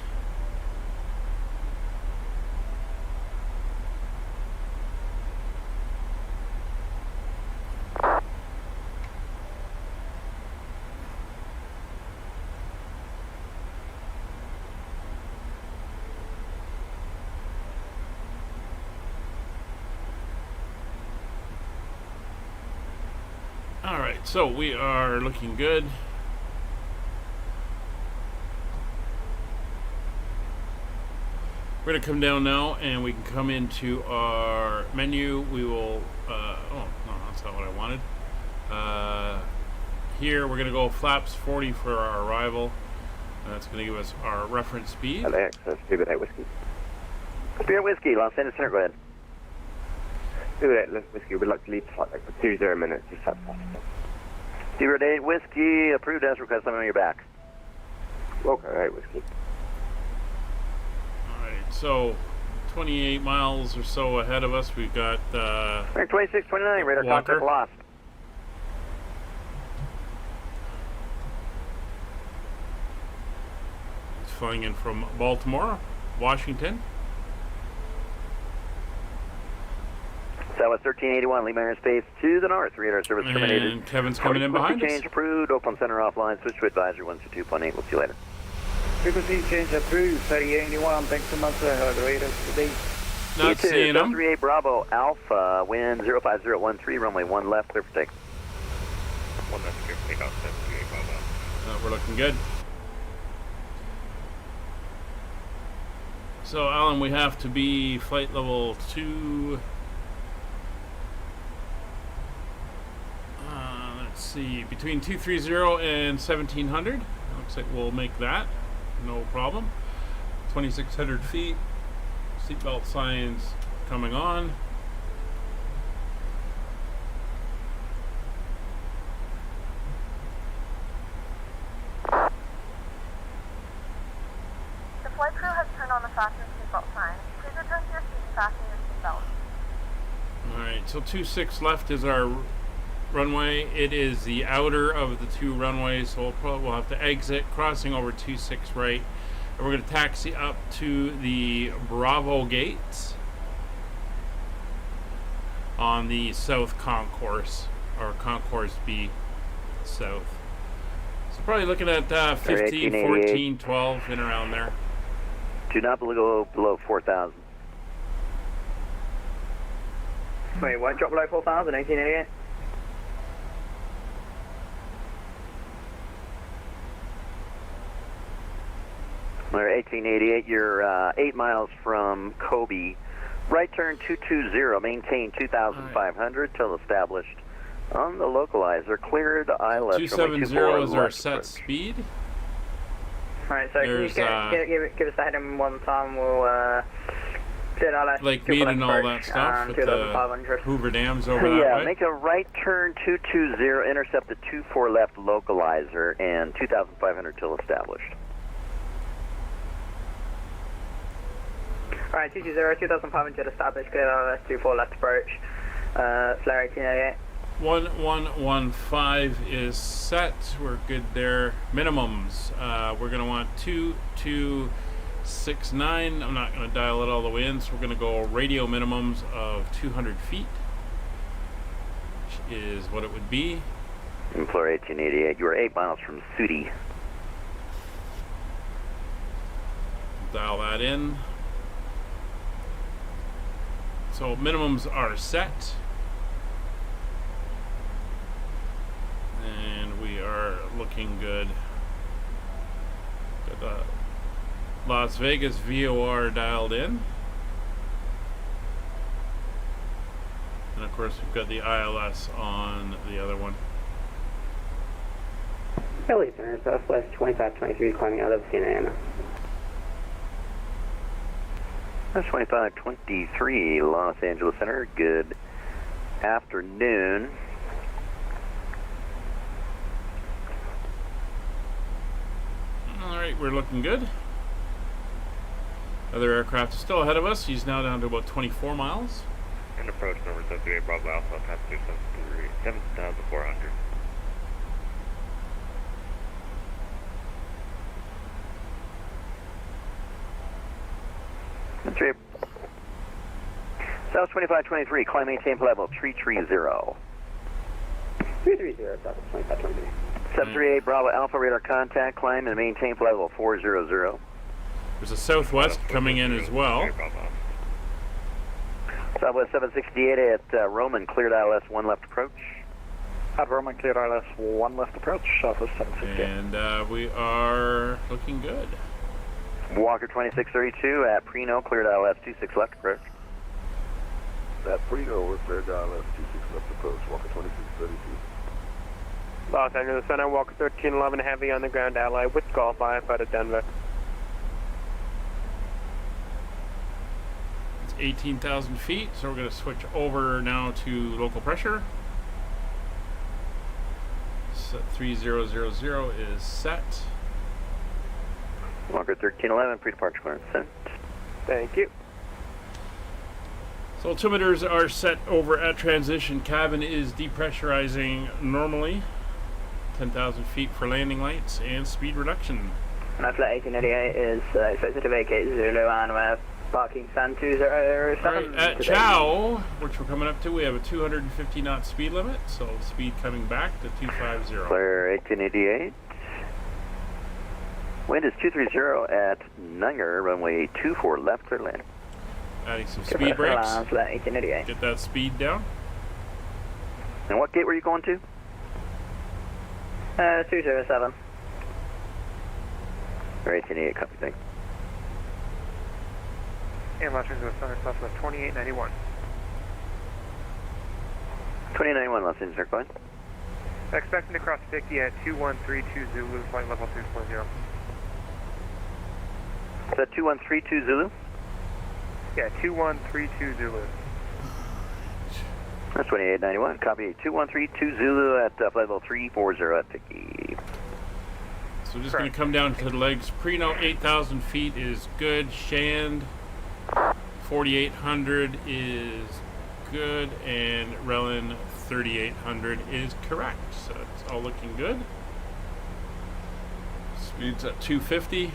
Alright, so we are looking good. We're going to come down now and we can come into our menu. We will, oh, no, that's not what I wanted. Here we're going to go flaps 40 for our arrival. That's going to give us our reference speed. LAX, Spirit Whiskey. Spirit Whiskey, Los Angeles Center, go ahead. Spirit Whiskey, we'd like to leave flight like for 20 minutes. Just that possible. Spirit 8 Whiskey, approved as requested. Let me know your back. Okay, 8 Whiskey. Alright, so 28 miles or so ahead of us, we've got 2629, radar Walker. contact lost. He's flying in from Baltimore, Washington. Southwest 1381, Lima airspace to the north. Radar service terminated. And Kevin's coming in behind us. Change approved. Open center offline. Switch to advisory 122.8. We'll see you later. Frequency change approved. 3081. Thanks so much for the radar today. Not seeing them. 38 Bravo Alpha. Wind 05013. Runway 1 left. Clear for take. 1 left. Clear for takeoff. 38 Bravo. We're looking good. So, Alan, we have to be flight level 2. Let's see, between 230 and 1700. Looks like we'll make that. No problem. 2,600 feet. Seatbelt signs coming on. The flight crew has turned on the fasten seatbelt sign. Please return to your seat and fasten your seatbelt. Alright, so 26 left is our runway. It is the outer of the two runways, so we'll have to exit, crossing over 26 right. And we're going to taxi up to the Bravo gates on the south concourse, or concourse B south. So probably looking at 15, 14, 12, in around there. Do not go below 4,000. Wait, what? Drop below 4,000, 1888? We're 1888, you're 8 miles from Kobe. Right turn 220, maintain 2,500 till established on the localizer. Cleared ILS. 270 is our set speed. Alright, so There's, can you give us the heading one time? We'll clear ILS. Lake Mead and all that stuff with the Hoover Dams over that yeah, way. make a right turn 220, intercept the 24 left localizer, and 2,500 till established. Alright, 220, 2,500 established, clear ILS, 24 left approach, flare 1888. 1115 is set. We're good there. Minimums. We're going to want 2269. I'm not going to dial it all the way in, so we're going to go radio minimums of 200 feet, which is what it would be. Floor 1888, you are 8 miles from Sudi. Dial that in. So minimums are set. And we are looking good. Got the Las Vegas VOR dialed in. And of course we've got the ILS on the other one. Philly Center, Southwest 2523, climbing out of Santa Ana. That's 2523, Los Angeles Center. Good afternoon. Alright, we're looking good. Other aircraft is still ahead of us. He's now down to about 24 miles. And approach number 78 Bravo Alpha, passenger 7,400. Trip. South 2523, climb maintain level 330. 330, South 2523. 738 Bravo Alpha, radar contact, climb and maintain level 400. There's a southwest coming in as well. Southwest 768 at Roman, cleared ILS 1 left approach. At Roman, cleared ILS 1 left approach, Southwest 768. And we are looking good. Walker 2632 at Preno, cleared ILS 26 left approach. At Preno, we're cleared ILS 26 left approach, Walker 2632. Los Angeles Center, Walker 1311 heavy on the ground, ally with Golf IF out of Denver. It's 18,000 feet, so we're going to switch over now to local pressure. So 3000 is set. Walker 1311, pre-departure clearance sent. Thank you. So altimeters are set over at transition. Cabin is depressurizing normally. 10,000 feet for landing lights and speed reduction. My flight 1888 is expected to vacate Zulu and we're parking Sun 207. Right, at Chow, which we're coming up to, we have a 250 knot speed limit, so speed coming back to 250. Clear 1888. Wind is 230 at Nunger, runway 24 left, clear landing. Adding some speed brakes. Get that speed down. And what gate were you going to? 207. 1888, copy, thanks. And Los Angeles Center, Southwest 2891. 2091, Los Angeles, go ahead. Expecting to cross 50 at 2132 Zulu, flight level 240. Is that 2132 Zulu? Yeah, 2132 Zulu. That's 2891, copy 2132 Zulu at flight level 340 at Tiki. So we're just going to come down to the legs. Preno 8,000 feet is good. Shand 4,800 is good. And Relin 3,800 is correct. So it's all looking good. Speed's at 250.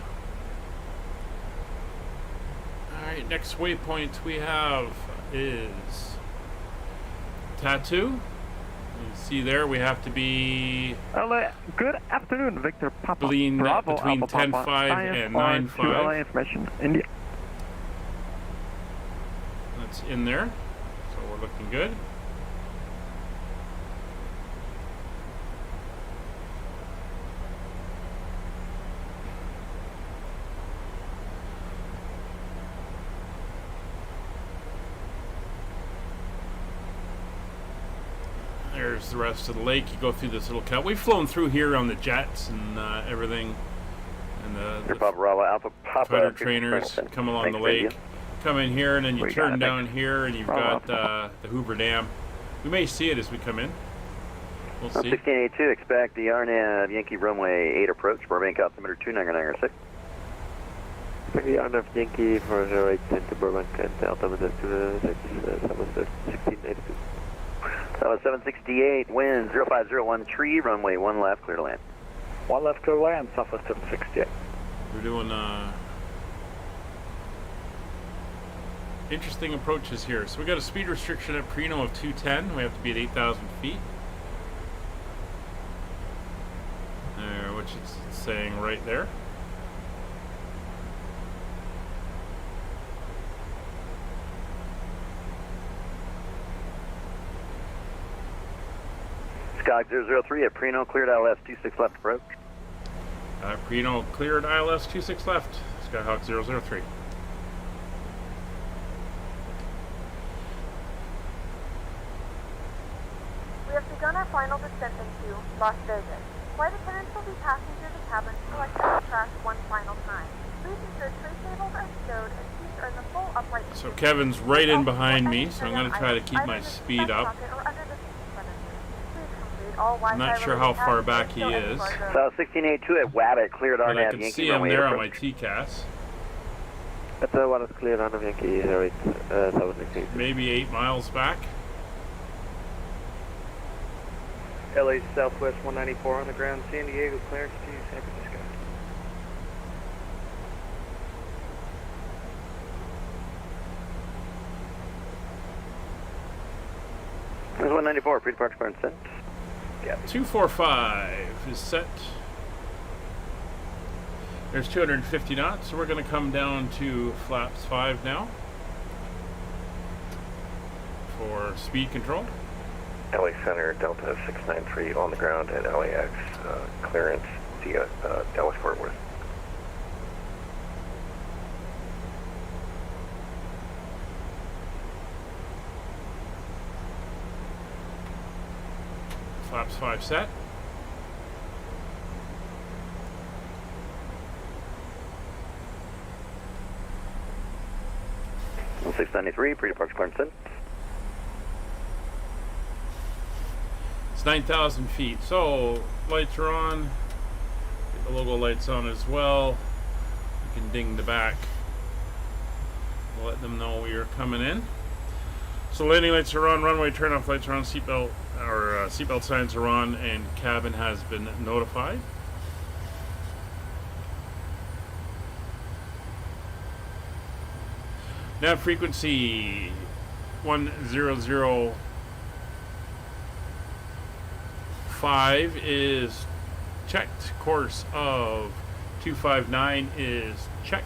Alright, next waypoint we have is Tattoo. You see there, we have to be good afternoon, Victor Papa. between Bravo, 10.5 and 9.5. LA information, India. That's in there, so we're looking good. There's the rest of the lake. You go through this little cut. We've flown through here on the jets and everything, and the fighter trainers come along the lake, come in here, and then you turn down here, and you've got the Hoover Dam. We may see it as we come in. We'll see. 1682, expect the RNAV Yankee runway 8 approach, Burbank altimeter 2996. Expect the RNAV Yankee for 0810 to Burbank and altimeter 296, 1682. That was 768, wind 05013, runway 1 left, clear to land. 1 left, clear to land, Southwest 768. We're doing interesting approaches here. So we got a speed restriction at Preno of 210. We have to be at 8,000 feet. Which it's saying right there. Skyhawk 003 at Preno, cleared ILS 26 left approach. Preno cleared ILS 26 left, Skyhawk 003. We have begun our final descent into Las Vegas. Flight attendants will be passing through the cabin to collect the trash one final time. Please ensure tray tables are stowed and seats are in the full upright So Kevin's right in behind me, so I'm going to try to keep my speed up. all Wi-Fi I'm not sure how far back he is. So 1682 at Wabbit, cleared But I RNAV can Yankee see him runway there on approach. my TCAS. That's one is clear on Yankee 08, Maybe 8 miles back. LA Southwest 194 on the ground, San Diego, clearance to San Francisco. There's 194, pre-departure clearance sent. Yeah. 245 is set. There's 250 knots, so we're going to come down to flaps 5 now for speed control. LA Center, Delta 693 on the ground at LAX, clearance via Dallas Fort Worth. Flaps 5 set. Well, 693, pre-departure clearance sent. It's 9,000 feet. So lights are on. Get the logo lights on as well. You can ding the back. We'll let them know you're coming in. So landing lights are on, runway turn-off lights are on, seatbelt signs are on, and cabin has been notified. Nav frequency 1005 is checked. Course of 259 is checked.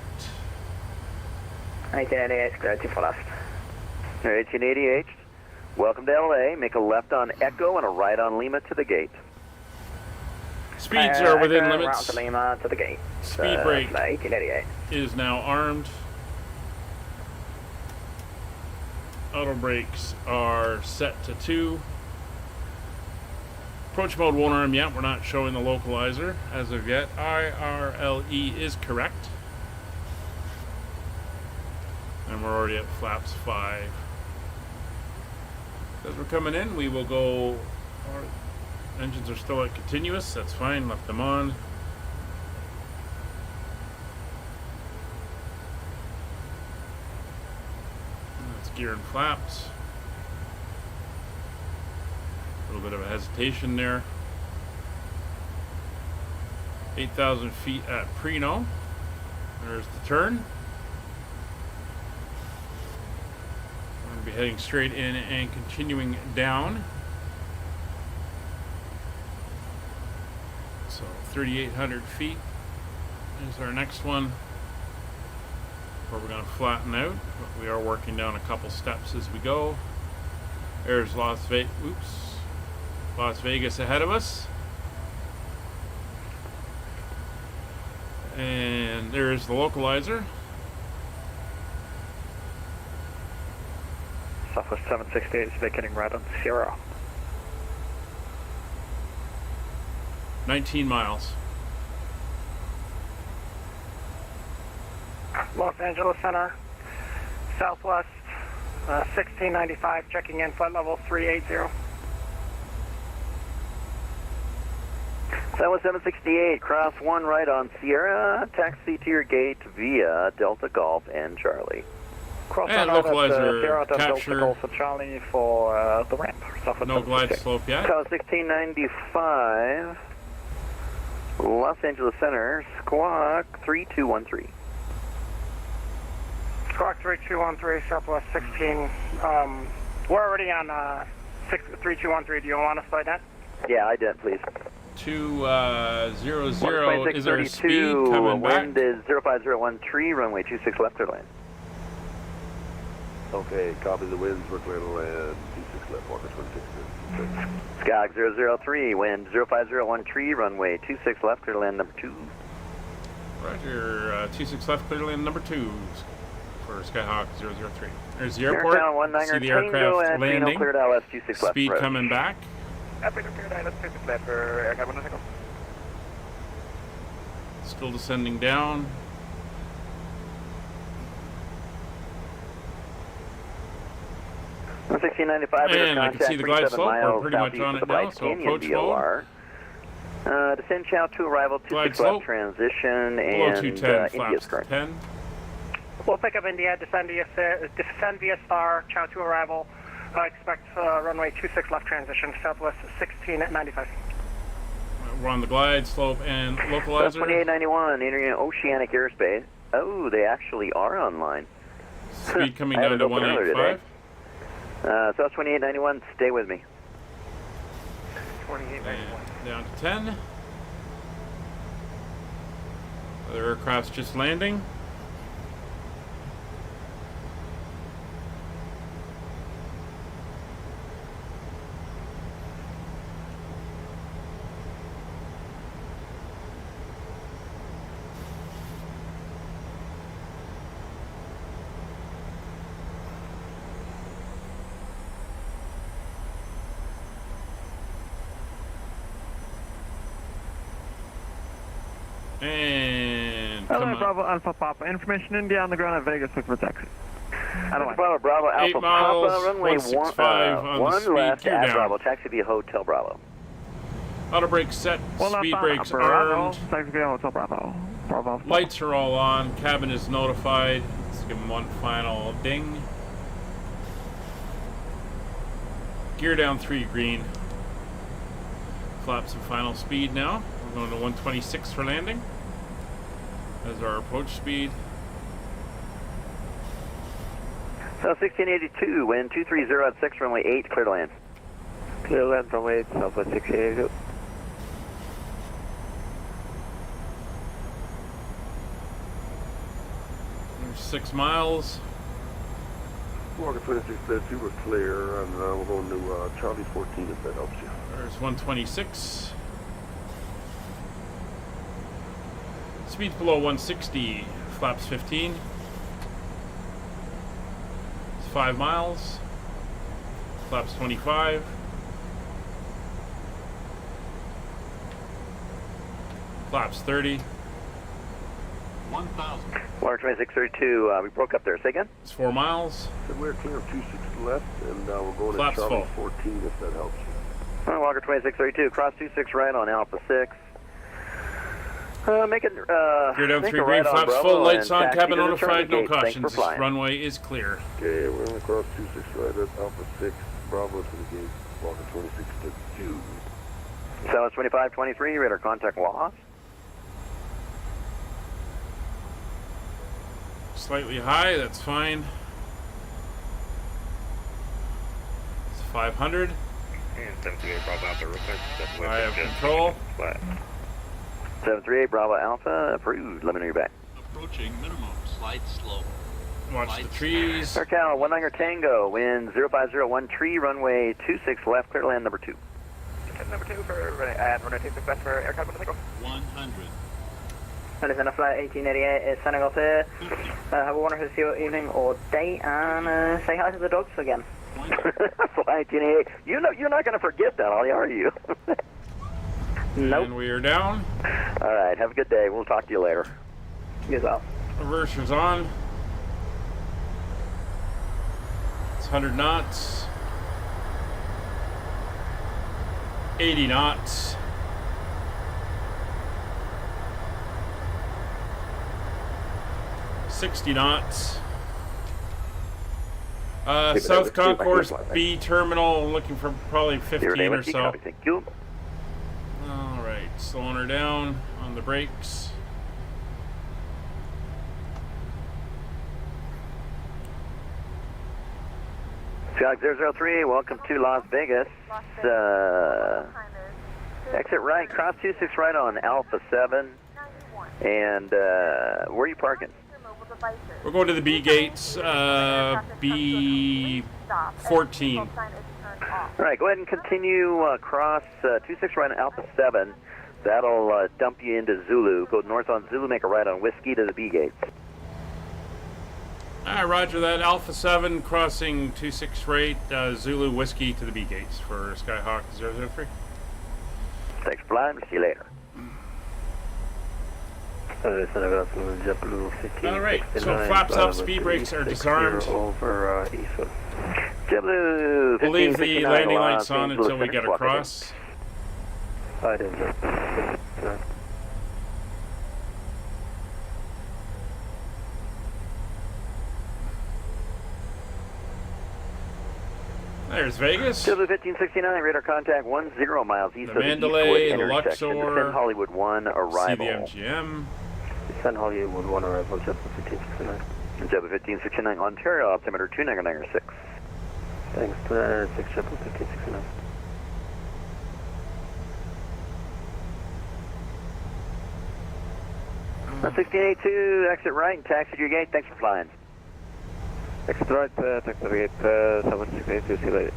1888, clear to for left. 1888, welcome to LA. Make a left on Echo and a right on Lima to the gate. Speeds are within Echo, limits. Route to Lima to the gate. Speed brake 1888. is now armed. Auto brakes are set to 2. Approach mode won't arm yet. We're not showing the localizer as of yet. IRLE is correct. And we're already at flaps 5. As we're coming in, we will go. Our engines are still at continuous. That's fine. Left them on. That's gear and flaps. A little bit of a hesitation there. 8,000 feet at Preno. There's the turn. We're going to be heading straight in and continuing down. So 3,800 feet is our next one, where we're going to flatten out, but we are working down a couple steps as we go. There's Las Vegas ahead of us. And there's the localizer. Southwest 768 is vacating right on Sierra. 19 miles. Los Angeles Center, Southwest 1695, checking in, flight level 380. Southwest 768, cross 1 right on Sierra, taxi to your gate via Delta Golf and Charlie. Cross And right localizer Sierra, capture. Delta Golf and Charlie for the ramp. Southwest No glide slope yet. South 1695, Los Angeles Center, squawk 3213. Squawk 3213, Southwest 16. We're already on 3213. Do you want to slide that? Yeah, I did, please. 200, is there a speed coming back? Wind is 0501 runway 26 left to land. Okay, copy the winds, we're clear to land, 26 left, Walker 26. Skog 003, wind 0501 runway 26 left, clear to land number 2. Roger, 26 left, clear to land number 2 for Skyhawk 003. There's the airport. See the aircraft landing. Cleared LS 26 left. Speed coming back. Still descending down. 1695 And I can see the glide slope. We're pretty much on it now, so approach mode. Descend chow to arrival, 26 left transition, and India's current. 10. We'll pick up India, descend via star, chow to arrival. Expect runway 26 left transition, southwest 1695. We're on the glide slope and localizer. 2891, entering oceanic airspace. Oh, they actually are online. Speed coming down to 185. So that's 2891, stay with me. 2891. Down to 10. Other aircraft's just landing. And Hello, Bravo Alpha Papa. Information India on the ground at Vegas looking for taxi. Bravo Alpha 8 miles, Papa, runway 165 on the one speed, left gear at down. Bravo, taxi via Hotel Bravo. Auto brake set, speed brakes armed. Taxi via Hotel Bravo. Bravo. Lights are all on. Cabin is notified. Let's give them one final ding. Gear down 3 green. Flaps and final speed now. We're going to 126 for landing. As our approach speed. So 1682, wind 230 at 6, runway 8, clear to land. Clear to land, runway 8, southwest 1682. There's 6 miles. Walker 26 says you were clear, and we're going to Charlie 14 if that helps you. There's 126. Speed's below 160. Flaps 15. It's 5 miles. Flaps 25. Flaps 30. 1,000. Water 2632, we broke up there. Say again? It's 4 miles. So we're clear of 26 left, and we're going Flaps to Charlie full. 14 if that helps you. Walker 2632, cross 26 right on Alpha 6. Make it, Gear down 3 green, right on flaps Bravo full, lights and on, taxi cabin to the return notified, no gate. Thanks for cautions. flying. Runway is clear. Okay, we're going to cross 26 right at Alpha 6, Bravo to the gate, Walker 2632. South 2523, radar contact Waha. Slightly high, that's fine. It's 500. And 738 Bravo Alpha, real quick. I have control. 738 Bravo Alpha, approved. Let me know you're back. Approaching minimum, slide slow. Watch the trees. SoCal, 19 Tango, wind 0501 tree, runway 26 left, clear to land number 2. Number 2 for runway 26 west for aircraft number 100. Listen, flight 1888 is Senegal to have a wonderful evening or day, and say hi to the dogs again. Flight 1888, you're not going to forget that, are you? Nope. And we are down. All right, have a good day. We'll talk to you later. You as well. Reverser's on. It's 100 knots. 80 knots. $60 knots. South Concourse B terminal, looking for probably 15 or so. Thank you. Alright, slowing her down on the brakes. Skyhawk 003, welcome to Las Vegas. Exit right, cross 26 right on Alpha 7. And where are you parking? We're going to the B gates, B14. All right, go ahead and continue cross 26 right on Alpha 7. That'll dump you into Zulu. Go north on Zulu, make a right on Whiskey to the B gates. Alright, roger that. Alpha 7 crossing 26 right, Zulu Whiskey to the B gates for Skyhawk 003. Thanks for flying. See you later. Alright, so flaps up, speed brakes are disarmed. Over We'll leave the landing lights on until we get across. There's Vegas. Civil 1569, radar contact 10 miles east of the Mandalay, Eastwood the intersection. Luxor, Descend Hollywood 1, arrival. CDMGM. Descend Hollywood 1, arrival, Civil 1569. Civil 1569, Ontario, altimeter 2996. Thanks, 2996, Civil 1569. Uh, 1682, exit right and taxi to your gate. Thanks for flying. Exit right, taxi to the gate, 1682, see you later.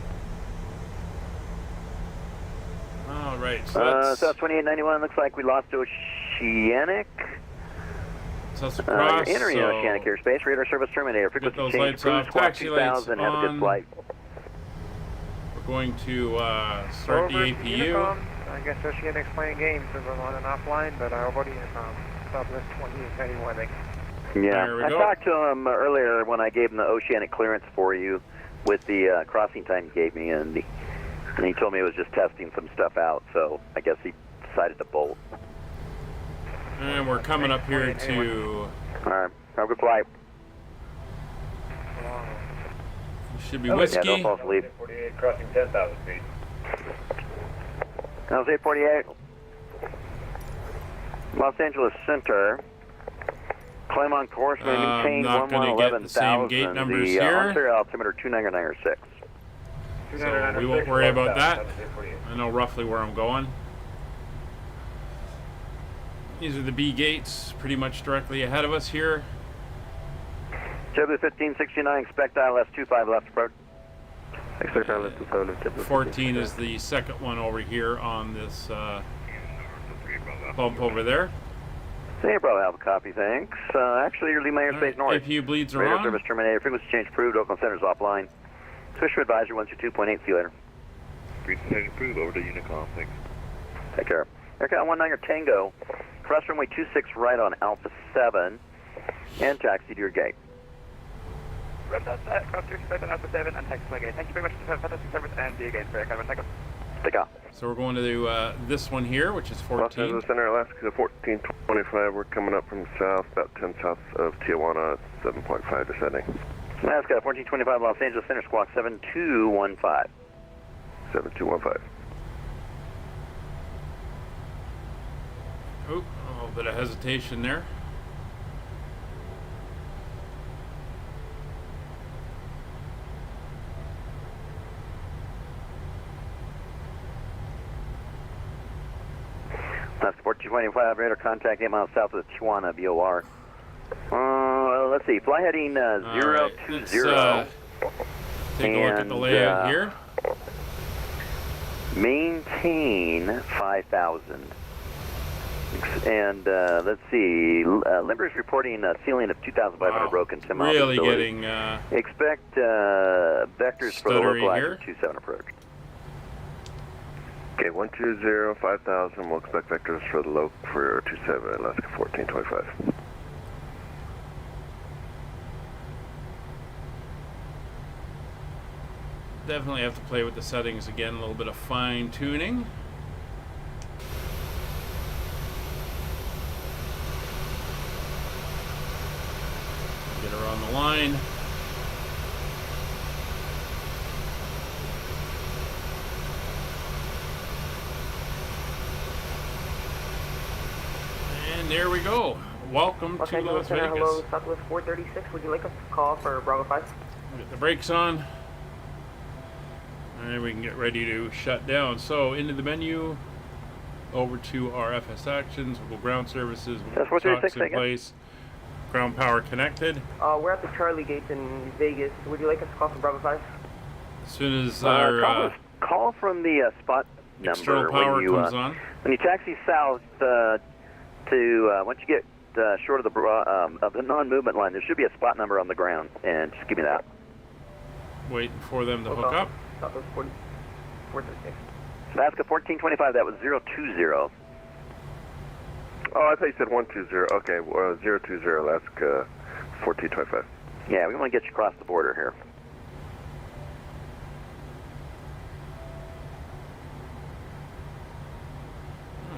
All right, so that's... South 2891, looks like we lost Oceanic. So that's across, you're entering Oceanic airspace, radar service terminator. Frequency those change, lights cruise off, squawk taxi lights 2000, have a good on. flight. We're going to start the APU. Unicom. I guess Oceanic's playing games on and offline, but our buddy Southwest 20 is heading one. Yeah, I talked to him earlier when I gave him the Oceanic clearance for you with the crossing time he gave me, and he told me it was just testing some stuff out, so I guess he decided to bolt. And we're coming up here to... All right, have a good flight. Should be whiskey. Yeah, don't fall asleep. 48, crossing 10,000 feet. That was 848. Los Angeles Center. Climb on course, maintain not going to get the same gate numbers here. Ontario altimeter 2996. So we won't worry about that. I know roughly where I'm going. These are the B gates, pretty much directly ahead of us here. JetBlue 1569, expect ILS 25 left approach. Expect ILS 25 left approach. 14 is the second one over here on this bump over there. Hey, Bravo, have a copy, thanks. Actually, you're leaving my airspace north. APU bleeds are radar on. Service terminated, frequency change approved, Oakland Center's offline. Switch to advisor 122.8, see you later. Frequency change approved, over to Unicom, thanks. Take care. Aircraft 19 Tango, cross runway 26 right on Alpha 7, and taxi to your gate. Cross 26 on Alpha 7 and taxi to my gate. Thank you very much for the fantastic service and see you again for aircraft 1 Take off. So we're going to do this one here, which is 14. Los Angeles Center, Alaska 1425. We're coming up from south, about 10 south of Tijuana, 7.5 descending. Alaska 1425, Los Angeles Center, squawk 7215. 7215. Oh, a little bit of hesitation there. That's 1425, radar contact 8 miles south of Tijuana, VOR. Let's see, fly heading 020. Right, take a look at the layout here. Maintain 5,000. And let's see, Limber's reporting a ceiling of 2,500 broken. 10 miles really visibility. getting expect vectors for the local here. 27 approach. Okay, 120, 5,000. We'll expect vectors for the local for 27, Alaska 1425. Definitely have to play with the settings again, a little bit of fine tuning. Get her on the line. And there we go. Welcome to Las Vegas. Hello, Southwest 436. Would you like us to call for Bravo 5? Get the brakes on. And we can get ready to shut down. So into the menu, over to our FS actions, we'll go ground services, we'll talks in place, ground power connected. We're at the Charlie Gates in Vegas. Would you like us to call for Bravo 5? As soon as our call from the spot external number power when you comes on. when you taxi south to once you get short of the non-movement line, there should be a spot number on the ground, and just give me that. Waiting for them to hook up. Southwest 436. Alaska 1425, that was 020. Oh, I thought you said 120. Okay, 020, Alaska 1425. Yeah, we want to get you across the border here.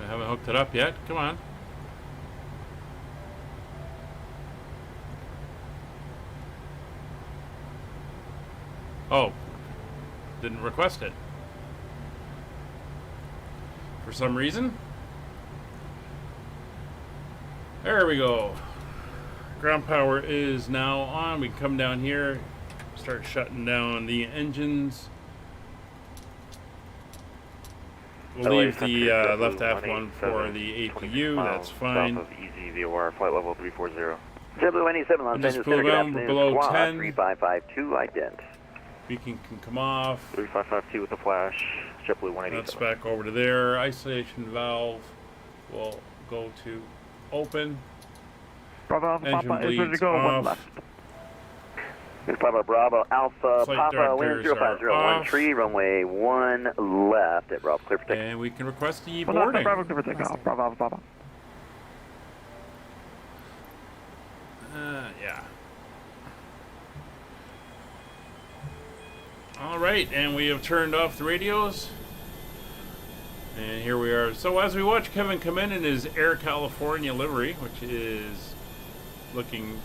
I haven't hooked it up yet. Come on. Oh, didn't request it. For some reason. There we go. Ground power is now on. We can come down here, start shutting down the engines. We'll leave the left F1 for the APU. That's fine. South of EZVOR, flight level 340. JetBlue 97 Los Just Angeles pull Center, down good afternoon. below Squawk 10. 3552, ident. Beacon can come off. 3552 with the flash. JetBlue 187. That's back over to there. Isolation valve will go to open. Bravo Alpha Engine Papa is ready to bleeds go. One off. left. Papa Bravo Alpha Flight Papa wind directors are 0501 off. tree, runway 1 left at Bravo, clear for takeoff. And we can request the One left boarding. at Bravo, clear for takeoff. Bravo Alpha Papa. Yeah. All right, and we have turned off the radios. And here we are. So as we watch Kevin come in his Air California livery, which is looking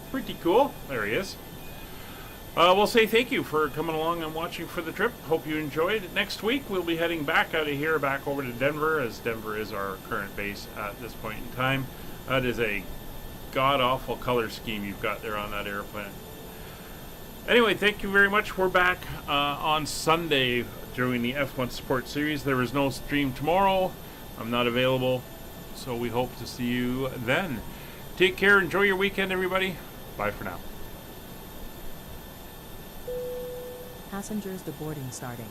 pretty cool. There he is. We'll say thank you for coming along and watching for the trip. Hope you enjoyed. Next week, we'll be heading back out of here, back over to Denver, as Denver is our current base at this point in time. That is a god-awful color scheme you've got there on that airplane. Anyway, thank you very much. We're back on Sunday during the F1 Support Series. There is no stream tomorrow. I'm not available, so we hope to see you then. Take care. Enjoy your weekend, everybody. Bye for now. Passengers, the boarding starting.